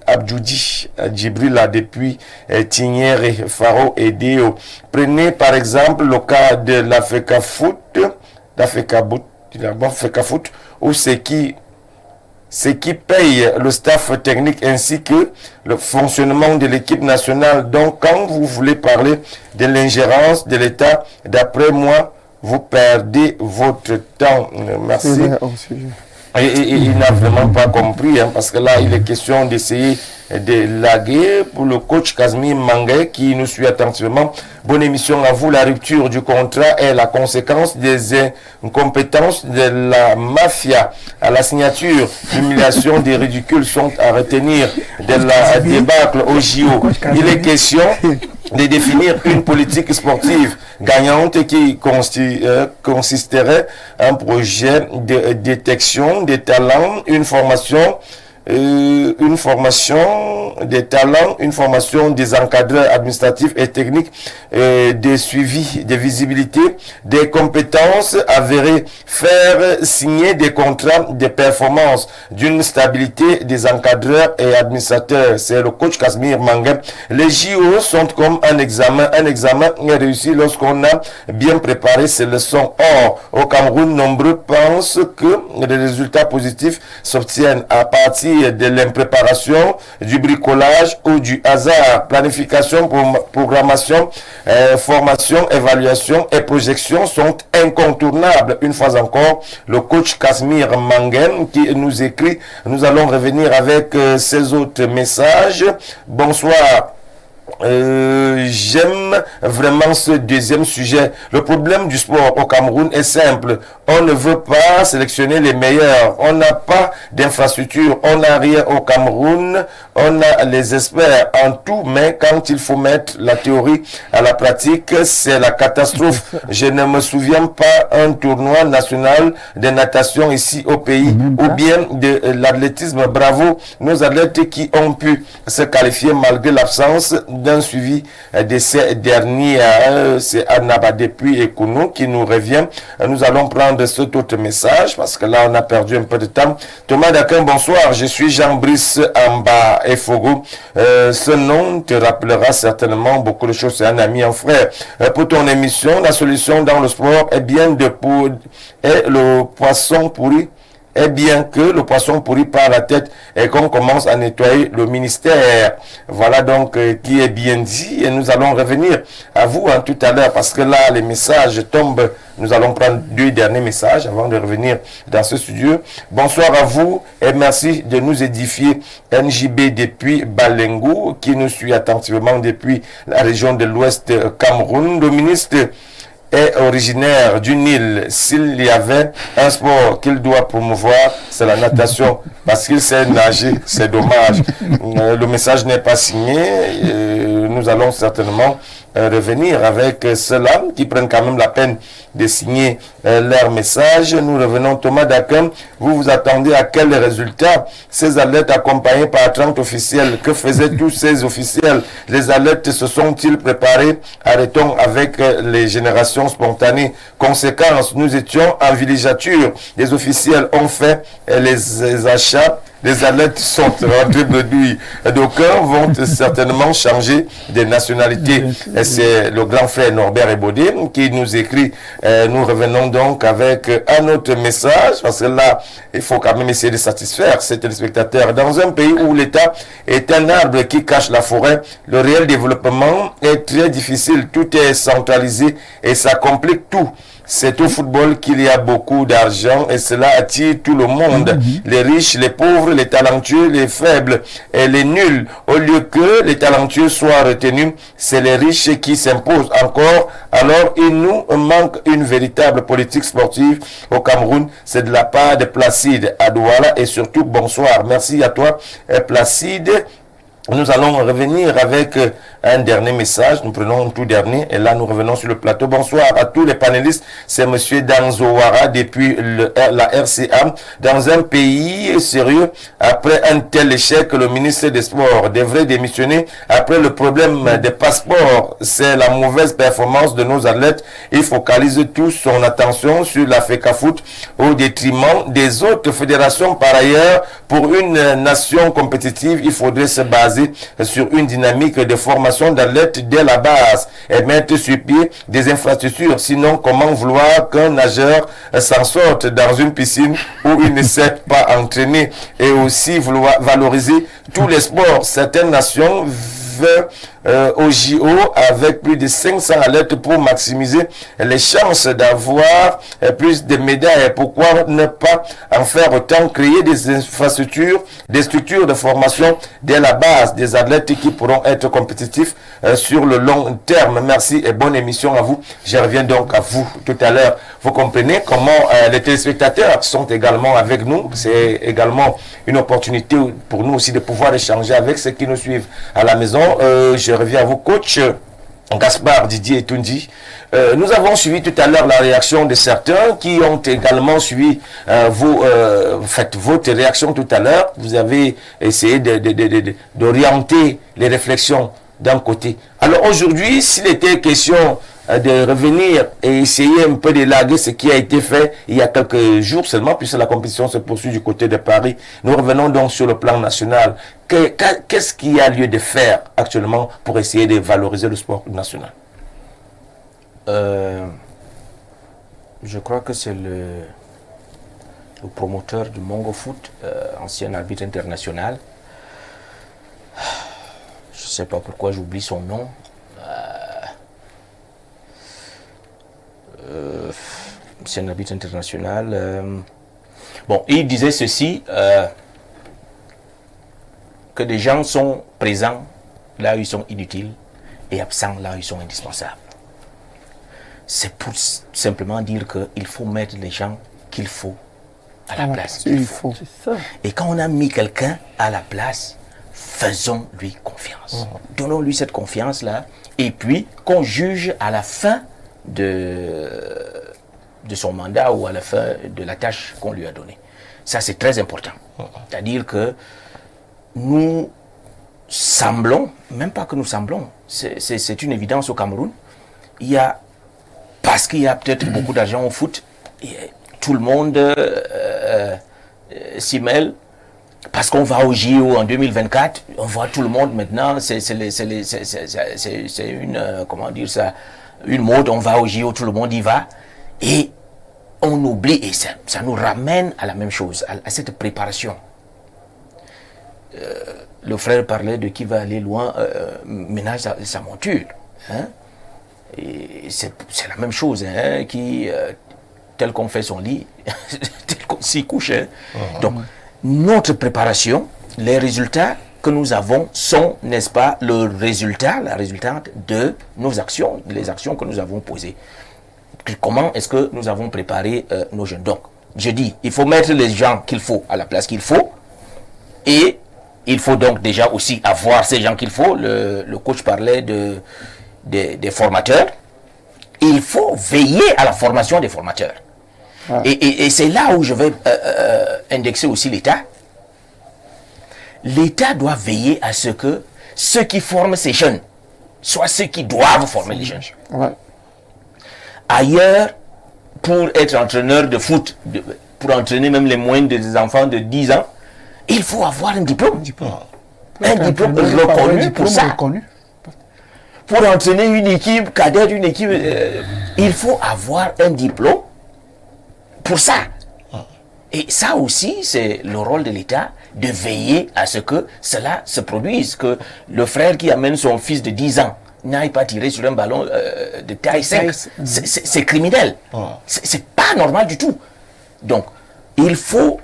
Abdoudi Djibril depuis Tignière, Faro et Déo. Prenez par exemple le cas de l'Africa Foot, où ce qui paye le staff technique ainsi que le fonctionnement de l'équipe nationale. Donc, quand vous voulez parler de l'ingérence de l'État, d'après moi, vous perdez votre temps. Merci. Et il n'a vraiment pas compris, parce que là, il est question d'essayer de laguer pour le coach Casimir Mangué qui nous suit attentivement. Bonne émission à vous. La rupture du contrat est la conséquence des incompétences de la mafia. À la signature, l'humiliation des ridicules sont à retenir de la débâcle au JO. Il est question de définir une politique sportive gagnante qui consisterait un projet de détection des talents, une formation des talents, une formation des encadreurs administratifs et techniques, des suivis, des visibilités, des compétences avérées, faire signer des contrats de performance, d'une stabilité des encadreurs et administrateurs. C'est le coach Casimir Mangué. Les JO sont comme un examen. Un examen est réussi lorsqu'on a bien préparé ses leçons. Or, au Cameroun, nombreux pensent que les résultats positifs s'obtiennent à partir de l'impréparation, du bricolage ou du hasard. Planification, programmation, formation, évaluation et projection sont incontournables. Une fois encore, le coach Casimir Mangué qui nous écrit. Nous allons revenir avec ces autres messages. Bonsoir. J'aime vraiment ce deuxième sujet. Le problème du sport au Cameroun est simple. On ne veut pas sélectionner les meilleurs. On n'a pas d'infrastructure. On n'a rien au Cameroun. On a les experts en tout, mais quand il faut mettre la théorie à la pratique, c'est la catastrophe. Je ne me souviens pas un tournoi national de natation ici au pays ou bien de l'athlétisme. Bravo nos athlètes qui ont pu se qualifier malgré l'absence d'un suivi de ces derniers. C'est Annaba depuis Ekounou qui nous revient. Nous allons prendre cet autre message parce que là on a perdu un peu de temps. Thomas Dakin, bonsoir. Je suis Jean-Brice Amba Efogo. Ce nom te rappellera certainement beaucoup de choses. C'est un ami, un frère. Pour ton émission, la solution dans le sport est bien le poisson pourri. est bien que le poisson pourri par la tête et qu'on commence à nettoyer le ministère. Voilà donc qui est bien dit et nous allons revenir à vous tout à l'heure parce que là les messages tombent. Nous allons prendre 2 derniers messages avant de revenir dans ce studio. Bonsoir à vous et merci de nous édifier. NJB depuis Balengou qui nous suit attentivement depuis la région de l'Ouest Cameroun. Le ministre est originaire du Nil. S'il y avait un sport qu'il doit promouvoir, c'est la natation. Parce qu'il sait nager, c'est dommage. Le message n'est pas signé. Nous allons certainement revenir avec ceux-là qui prennent quand même la peine de signer leur message. Nous revenons, Thomas Dakem, vous vous attendez à quels résultats? Ces athlètes accompagnés par 30 officiels, que faisaient tous ces officiels? Les athlètes se sont-ils préparés? Arrêtons avec les générations spontanées. Conséquence, nous étions en villégiature, les officiels ont fait les achats, les athlètes sont rentrés bredouilles. D'aucuns vont certainement changer de nationalité. C'est le grand frère Norbert Ebodé qui nous écrit. Nous revenons donc avec un autre message, parce que là, il faut quand même essayer de satisfaire ces téléspectateurs. Dans un pays où l'État est un arbre qui cache la forêt, le réel développement est très difficile. Tout est centralisé et ça complique tout. C'est au football qu'il y a beaucoup d'argent et cela attire tout le monde. Les riches, les pauvres, les talentueux, les faibles et les nuls. Au lieu que les talentueux soient retenus, c'est les riches qui s'imposent encore. Alors, il nous manque une véritable politique sportive au Cameroun. C'est de la part de Placide à Douala et surtout bonsoir. Merci à toi, Placide. Nous allons revenir avec un dernier message. Nous prenons un tout dernier et là nous revenons sur le plateau. Bonsoir à tous les panélistes. C'est monsieur Danzouara depuis la RCA. Dans un pays sérieux, après un tel échec, le ministre des Sports devrait démissionner. Après le problème des passeports, c'est la mauvaise performance de nos athlètes. Il focalise toute son attention sur la FECAFOOT au détriment des autres fédérations. Par ailleurs, pour une nation compétitive, il faudrait se baser sur une dynamique de formation d'athlètes dès la base et mettre sur pied des infrastructures. Sinon, comment vouloir qu'un nageur s'en sorte dans une piscine où il ne s'est pas entraîné? Et aussi vouloir valoriser tous les sports. Certaines nations veulent au JO avec plus de 500 athlètes pour maximiser les chances d'avoir plus de médailles. Pourquoi ne pas en faire autant? Créer des infrastructures, des structures de formation dès la base, des athlètes qui pourront être compétitifs sur le long terme. Merci et bonne émission à vous. Je reviens donc à vous tout à l'heure. Vous comprenez comment les téléspectateurs sont également avec nous. C'est également une opportunité pour nous aussi de pouvoir échanger avec ceux qui nous suivent à la maison. Je reviens à vous, coach Gaspard Didier Tundi. Nous avons suivi tout à l'heure la réaction de certains qui ont également suivi votre réaction tout à l'heure. Vous avez essayé d'orienter les réflexions d'un côté. Alors aujourd'hui, s'il était question de revenir et essayer un peu d'élaguer ce qui a été fait il y a quelques jours seulement, puisque la compétition se poursuit du côté de Paris. Nous revenons donc sur le plan national. Qu'est-ce qu'il y a lieu de faire actuellement pour essayer de valoriser le sport national? Je crois que c'est le promoteur du Mongo Foot, ancien arbitre international. Je ne sais pas pourquoi j'oublie son nom. C'est un arbitre international. Bon, il disait ceci, que des gens sont présents là où ils sont inutiles et absents là où ils sont indispensables. C'est pour simplement dire qu'il faut mettre les gens qu'il faut à la place. Il faut. Et quand on a mis quelqu'un à la place, faisons-lui confiance. Donnons-lui cette confiance-là et puis qu'on juge à la fin de son mandat ou à la fin de la tâche qu'on lui a donnée. Ça, c'est très important. C'est-à-dire que nous semblons, même pas que nous semblons, c'est une évidence au Cameroun, parce qu'il y a peut-être beaucoup d'argent au foot, tout le monde s'y mêle, parce qu'on va au JO en 2024, on voit tout le monde maintenant, c'est une, comment dire ça, une mode, on va au JO, tout le monde y va, et on oublie, et ça nous ramène à la même chose, à cette préparation. Le frère parlait de qui va aller loin, ménage sa monture. Hein? Et c'est la même chose, hein, tel qu'on fait son lit, tel qu'on s'y couche. Hein? Donc, notre préparation, les résultats que nous avons sont, n'est-ce pas, la résultante de nos actions, les actions que nous avons posées. Comment est-ce que nous avons préparé nos jeunes? Donc, je dis, il faut mettre les gens qu'il faut à la place qu'il faut, et il faut donc déjà aussi avoir ces gens qu'il faut. Le coach parlait des formateurs, il faut veiller à la formation des formateurs. Ouais. Et c'est là où je vais indexer aussi l'État. L'État doit veiller à ce que ceux qui forment ces jeunes soient ceux qui doivent former les jeunes. Ouais. Ailleurs, pour être entraîneur de foot, pour entraîner même les moins des enfants de 10 ans, il faut avoir un diplôme. Un diplôme reconnu pour ça. Pour entraîner une équipe cadette, une équipe, il faut avoir un diplôme pour ça. Et ça aussi, c'est le rôle de l'État de veiller à ce que cela se produise, que le frère qui amène son fils de 10 ans n'aille pas tirer sur un ballon de taille 5. C'est criminel. C'est pas normal du tout. Donc, il faut,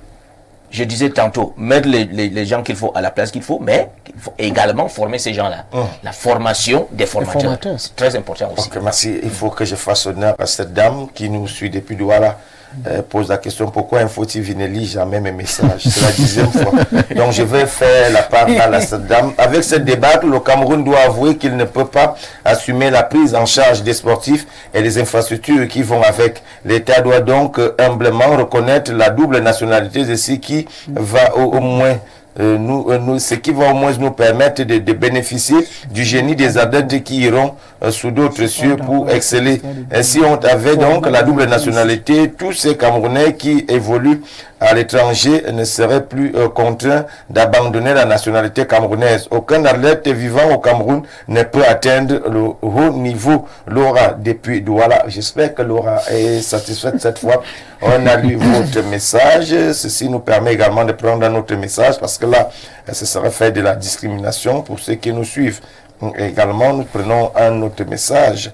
je disais tantôt, mettre les gens qu'il faut à la place qu'il faut, mais il faut également former ces gens-là. La formation des formateurs. C'est très important aussi. Ok, merci. Il faut que je fasse honneur à cette dame qui nous suit depuis Douala. Pose la question pourquoi Info TV ne lit jamais mes messages. C'est la 10e fois. Donc je vais faire la part à cette dame. Avec cette débâcle, le Cameroun doit avouer qu'il ne peut pas assumer la prise en charge des sportifs et des infrastructures qui vont avec. L'État doit donc humblement reconnaître la double nationalité de ce qui va au moins ce qui va au moins nous permettre de bénéficier du génie des adeptes qui iront sous d'autres cieux pour exceller. Ainsi, on avait donc la double nationalité. Tous ces Camerounais qui évoluent à l'étranger ne seraient plus contraints d'abandonner la nationalité camerounaise. Aucun athlète vivant au Cameroun ne peut atteindre le haut niveau. Laura, depuis Douala, j'espère que Laura est satisfaite cette fois. On a lu votre message. Ceci nous permet également de prendre un autre message parce que là, ce serait faire de la discrimination pour ceux qui nous suivent. Également, nous prenons un autre message,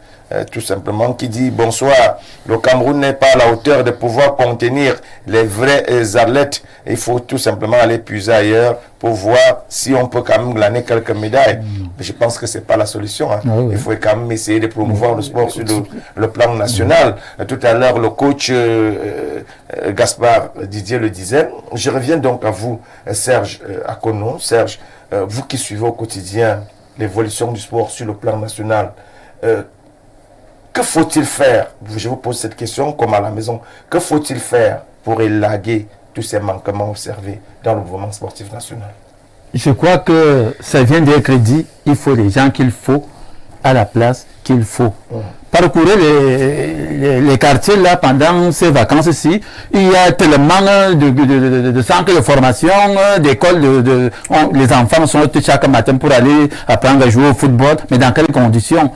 tout simplement, qui dit « Bonsoir, le Cameroun n'est pas à la hauteur de pouvoir contenir les vrais athlètes. Il faut tout simplement aller puiser ailleurs pour voir si on peut quand même glaner quelques médailles. » Mais je pense que ce n'est pas la solution. Hein. Il faut quand même essayer de promouvoir le sport sur le plan national. Tout à l'heure, le coach Gaspard Didier le disait. Je reviens donc à vous, Serge Akono. Serge, vous qui suivez au quotidien l'évolution du sport sur le plan national. Que faut-il faire? Je vous pose cette question comme à la maison. Que faut-il faire pour élaguer tous ces manquements observés dans le mouvement sportif national? Je crois que ça vient d'être dit, il faut les gens qu'il faut à la place qu'il faut. Parcourir les quartiers là pendant ces vacances-ci, il y a tellement de centres de formation, d'écoles, les enfants sont chaque matin pour aller apprendre à jouer au football, mais dans quelles conditions?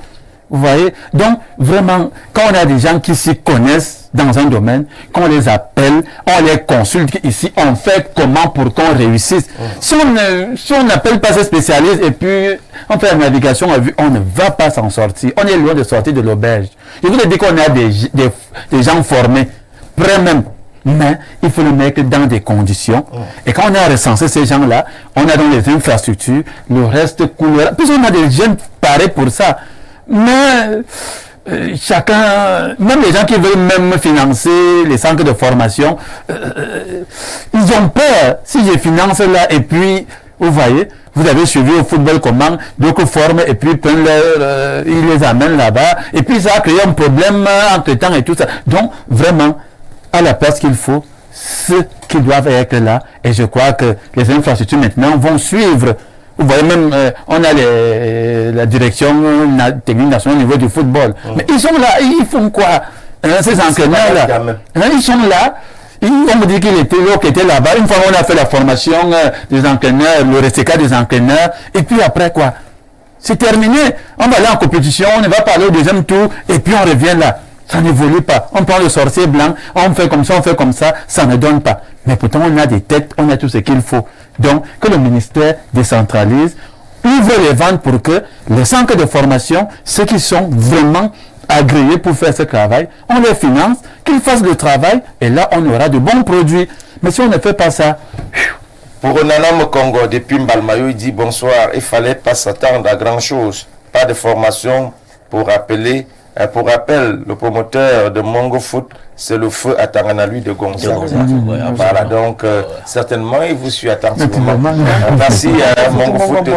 Vous voyez? Donc, vraiment, quand on a des gens qui s'y connaissent dans un domaine, qu'on les appelle, on les consulte ici, on fait comment pour qu'on réussisse. Si on n'appelle pas ces spécialistes et puis on fait la navigation à vue, on ne va pas s'en sortir. On est loin de sortir de l'auberge. Je vous ai dit qu'on a des gens formés, prêts même. Mais il faut le mettre dans des conditions. Et quand on a recensé ces gens-là, on a dans les infrastructures, le reste coulera. Puis on a des jeunes parés pour ça. Mais chacun, même les gens qui veulent même financer les centres de formation, ils ont peur. Si je finance là et puis, vous voyez, vous avez suivi au football comment, donc forment et puis ils les amènent là-bas. Et puis ça a créé un problème entre temps et tout ça. Donc vraiment, à la place qu'il faut, ceux qui doivent être là. Et je crois que les infrastructures maintenant vont suivre. Vous voyez même, on a la direction technique nationale au niveau du football. Mais ils sont là, ils font quoi? Ces entraîneurs-là, ils sont là. On me dit qu'il était là-bas. Une fois on a fait la formation des entraîneurs, le RCK des entraîneurs. Et puis après quoi? C'est terminé. On va aller en compétition, on va parler au deuxième tour. Et puis on revient là. Ça n'évolue pas. On prend le sorcier blanc, on fait comme ça, ça ne donne pas. Mais pourtant, on a des têtes, on a tout ce qu'il faut. Donc, que le ministère décentralise, ouvre les ventes pour que les centres de formation, ceux qui sont vraiment agréés pour faire ce travail, on les finance, qu'ils fassent le travail, et là, on aura de bons produits. Mais si on ne fait pas ça... Pour Onanam Congo, depuis Mbalmayo, il dit bonsoir, il ne fallait pas s'attendre à grand chose. Pas de formation pour appeler Pour rappel, le promoteur de Mongo Foot, c'est le feu à Tanganalui de Gonzague. Voilà, donc certainement, il vous suit attentivement. Merci à Mongo Foot.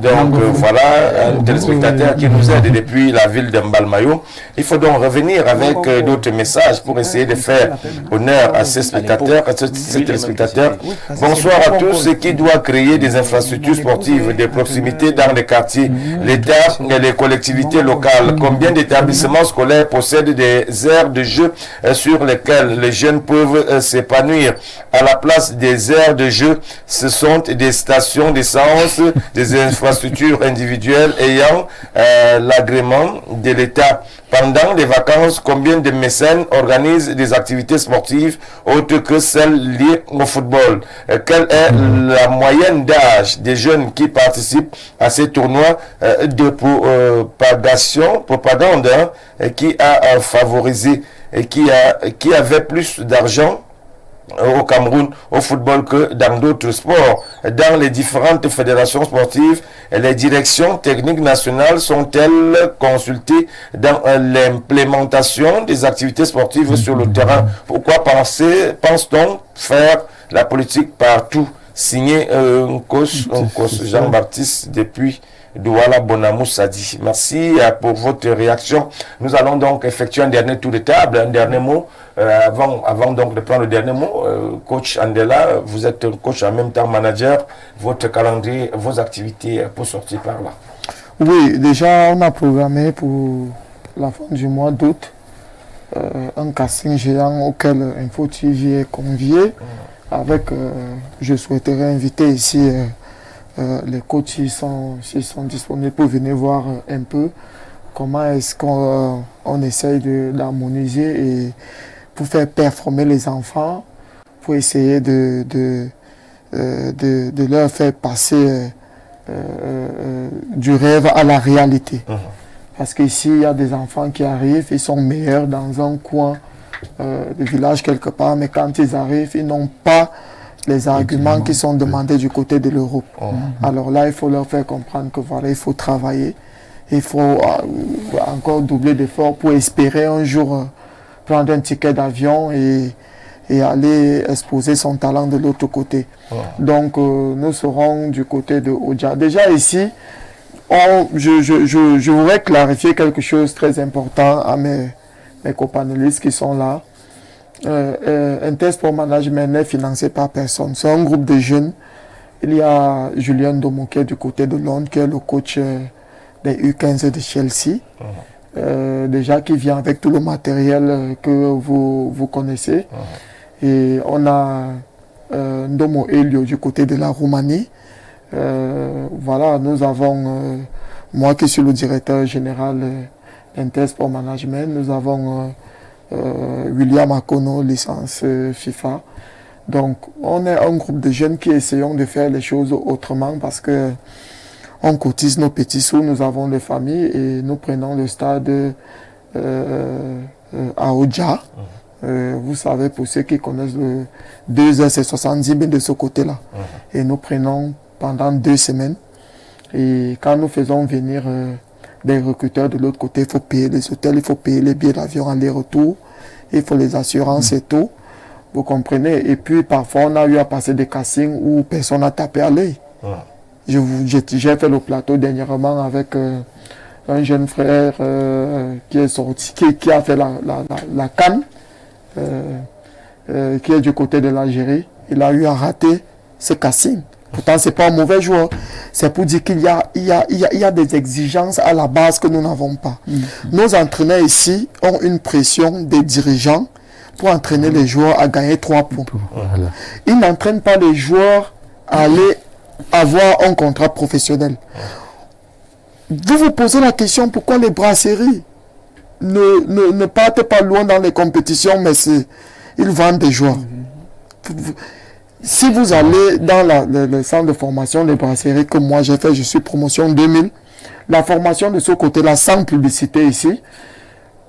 Donc voilà, un téléspectateur qui nous aide depuis la ville de Mbalmayo. Il faut donc revenir avec d'autres messages pour essayer de faire honneur à ces spectateurs, à ces téléspectateurs. Bonsoir à tous. Qui doit créer des infrastructures sportives de proximité dans les quartiers, l'État et les collectivités locales. Combien d'établissements scolaires possèdent des aires de jeu sur lesquelles les jeunes peuvent s'épanouir? À la place des aires de jeu, ce sont des stations d'essence, des infrastructures individuelles ayant l'agrément de l'État. Pendant les vacances, combien de mécènes organisent des activités sportives autres que celles liées au football? Quelle est la moyenne d'âge des jeunes qui participent à ces tournois de propagande qui a favorisé et qui avait plus d'argent au Cameroun au football que dans d'autres sports? Dans les différentes fédérations sportives, les directions techniques nationales sont-elles consultées dans l'implémentation des activités sportives sur le terrain? Pourquoi pense-t-on faire la politique partout? Signé Nkos Jean-Baptiste depuis Douala Bonamou Sadi. Merci pour votre réaction. Nous allons donc effectuer un dernier tour de table, un dernier mot. Avant donc de prendre le dernier mot, coach Andela, vous êtes un coach en même temps manager. Votre calendrier, vos activités pour sortir par là. Oui, déjà on a programmé pour la fin du mois d'août un casting géant auquel Info TV est convié. Avec, je souhaiterais inviter ici les coachs s'ils sont disponibles pour venir voir un peu comment est-ce qu'on essaye d'harmoniser et pour faire performer les enfants, pour essayer de leur faire passer du rêve à la réalité. Parce qu'ici, il y a des enfants qui arrivent, ils sont meilleurs dans un coin du village quelque part, mais quand ils arrivent, ils n'ont pas les arguments qui sont demandés du côté de l'Europe. Alors là, il faut leur faire comprendre que voilà, il faut travailler, il faut encore doubler d'efforts pour espérer un jour prendre un ticket d'avion et aller exposer son talent de l'autre côté. Donc, nous serons du côté de Oja. Déjà ici, je voudrais clarifier quelque chose de très important à mes copanélistes qui sont là. Intersport Management n'est financé par personne. C'est un groupe de jeunes. Il y a Julien Domoquet du côté de Londres, qui est le coach des U15 de Chelsea. Déjà qui vient avec tout le matériel que vous connaissez. Et on a Ndomo Elio du côté de la Roumanie. Voilà, nous avons, moi qui suis le directeur général d'Intersport Management, nous avons William Akono, licence FIFA. Donc, on est un groupe de jeunes qui essayons de faire les choses autrement parce que on cotise nos petits sous, nous avons des familles et nous prenons le stade à Oja. Vous savez, pour ceux qui connaissent le 2 heures, c'est 70 000 de ce côté-là. Et nous prenons pendant 2 semaines. Et quand nous faisons venir des recruteurs de l'autre côté, il faut payer les hôtels, il faut payer les billets d'avion aller-retour, il faut les assurances et tout. Vous comprenez? Et puis parfois on a eu à passer des castings où personne n'a tapé à l'œil. J'ai fait le plateau dernièrement avec un jeune frère qui est sorti, qui a fait la CAN, qui est du côté de l'Algérie. Il a eu à rater ce casting. Pourtant, ce n'est pas un mauvais joueur. C'est pour dire qu'il y a des exigences à la base que nous n'avons pas. Nos entraîneurs ici ont une pression des dirigeants pour entraîner les joueurs à gagner 3 points. Ils n'entraînent pas les joueurs à aller avoir un contrat professionnel. Vous vous posez la question pourquoi les brasseries ne partent pas loin dans les compétitions, mais ils vendent des joueurs. Si vous allez dans le centre de formation des brasseries que moi j'ai fait, je suis promotion 2000, la formation de ce côté-là, sans publicité ici,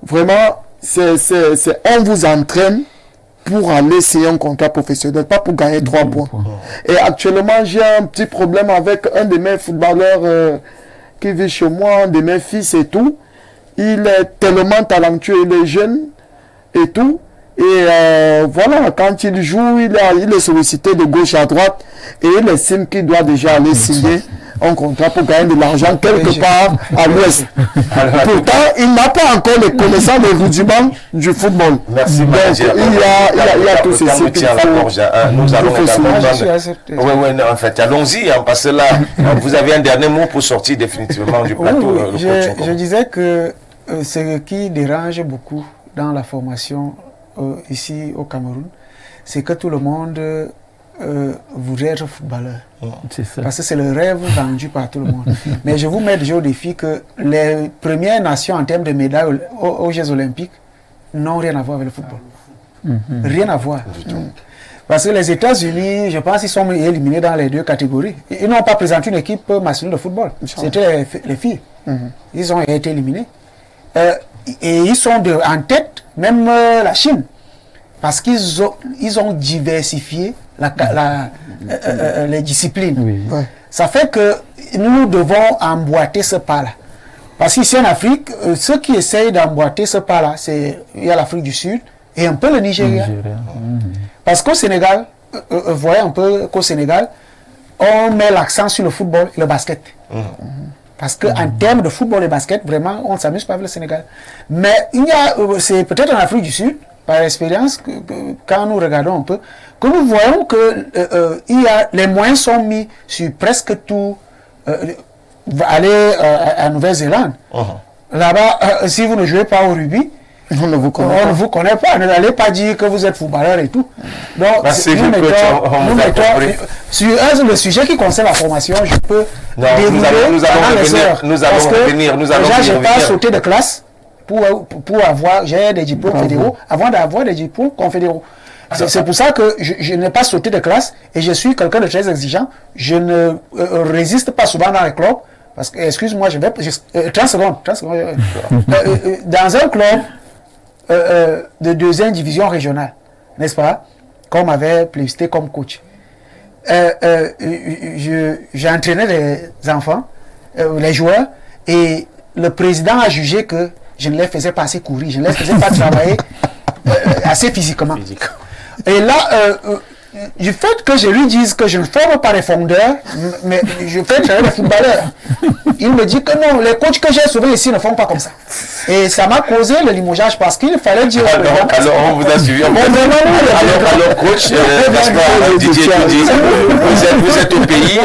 vraiment, on vous entraîne pour aller signer un contrat professionnel, pas pour gagner 3 points. Et actuellement, j'ai un petit problème avec un de mes footballeurs qui vit chez moi, un de mes fils et tout. il est tellement talentueux, il est jeune et tout. Et voilà, quand il joue, il est sollicité de gauche à droite et il estime qu'il doit déjà aller signer un contrat pour gagner de l'argent quelque part à l'ouest. Pourtant, il n'a pas encore les connaissances des rudiments du football. Merci, donc, il y a tout ceci qu'il faut. Nous allons oui, en fait, allons-y, hein, parce que là, vous avez un dernier mot pour sortir définitivement du plateau. Je disais que ce qui dérange beaucoup dans la formation ici au Cameroun, c'est que tout le monde voudrait être footballeur. Parce que c'est le rêve vendu par tout le monde. Mais je vous mets déjà au défi que les premières nations en termes de médailles aux Jeux Olympiques n'ont rien à voir avec le football. Rien à voir. Parce que les États-Unis, je pense qu'ils sont éliminés dans les deux catégories. Ils n'ont pas présenté une équipe masculine de football. C'était les filles. Ils ont été éliminés. Et ils sont en tête, même la Chine. Parce qu'ils ont diversifié les disciplines. Oui. Ça fait que nous devons emboîter ce pas-là. Parce qu'ici en Afrique, ceux qui essayent d'emboîter ce pas-là, il y a l'Afrique du Sud et un peu le Nigeria. Parce qu'au Sénégal, vous voyez un peu qu'au Sénégal, on met l'accent sur le football et le basket. Parce qu'en termes de football et basket, vraiment, on ne s'amuse pas avec le Sénégal. Mais c'est peut-être en Afrique du Sud, par expérience, quand nous regardons un peu, que nous voyons que les moyens sont mis sur presque tout. Aller à Nouvelle-Zélande. Là-bas, si vous ne jouez pas au rugby, on ne vous connaît pas. Ne allez pas dire que vous êtes footballeur et tout. Donc, nous mettons sur le sujet qui concerne la formation, je peux dérouler nous allons revenir. Déjà, je n'ai pas sauté de classe pour avoir, j'ai des diplômes fédéraux, avant d'avoir des diplômes confédéraux. C'est pour ça que je n'ai pas sauté de classe et je suis quelqu'un de très exigeant. Je ne résiste pas souvent dans les clubs. Parce que, excuse-moi, 30 secondes. Dans un club de deuxième division régionale, n'est-ce pas, qu'on m'avait plébiscité comme coach, j'ai entraîné les enfants, les joueurs, et le président a jugé que je ne les faisais pas assez courir, je ne les faisais pas travailler assez physiquement. Et là, du fait que je lui dise que je ne forme pas les fondeurs, mais je fais travailler les footballeurs, il me dit que non, les coachs que j'ai souvent ici ne font pas comme ça. Et ça m'a causé le limogeage parce qu'il fallait dire... Alors on vous a suivi. Alors coach, vous êtes au pays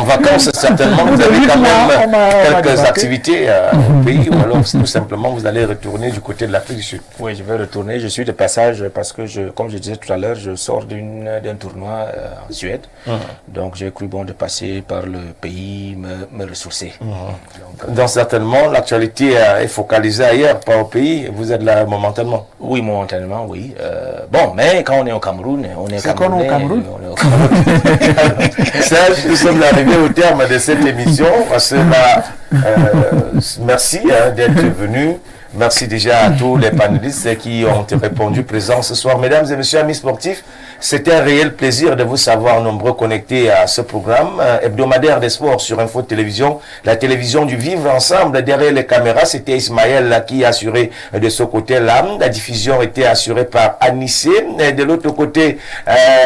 en vacances, certainement, vous avez quand même quelques activités au pays, ou alors tout simplement vous allez retourner du côté de l'Afrique du Sud. Oui, je vais retourner, je suis de passage parce que, comme je disais tout à l'heure, je sors d'un tournoi en Suède, donc j'ai cru bon de passer par le pays, me ressourcer. Donc certainement l'actualité est focalisée ailleurs, pas au pays, vous êtes là momentanément. Oui, momentanément, oui. Bon, mais quand on est au Cameroun, on est au Cameroun. Serge, nous sommes arrivés au terme de cette émission. Merci d'être venu. Merci déjà à tous les panélistes qui ont répondu présents ce soir. Mesdames et messieurs, amis sportifs, c'était un réel plaisir de vous savoir nombreux connectés à ce programme hebdomadaire des sports sur Info Télévision, la télévision du vivre ensemble. Derrière les caméras, c'était Ismaël qui assurait de ce côté-là. La diffusion était assurée par Anissé. Et de l'autre côté,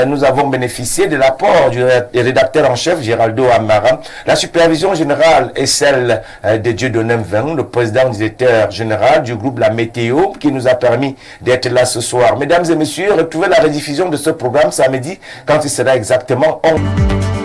nous avons bénéficié de l'apport du rédacteur en chef, Géraldo Amara. La supervision générale est celle de Dieudonné Mveng, le président directeur général du groupe La Météo, qui nous a permis d'être là ce soir. Mesdames et messieurs, retrouvez la rediffusion de ce programme samedi quand il sera exactement 11h.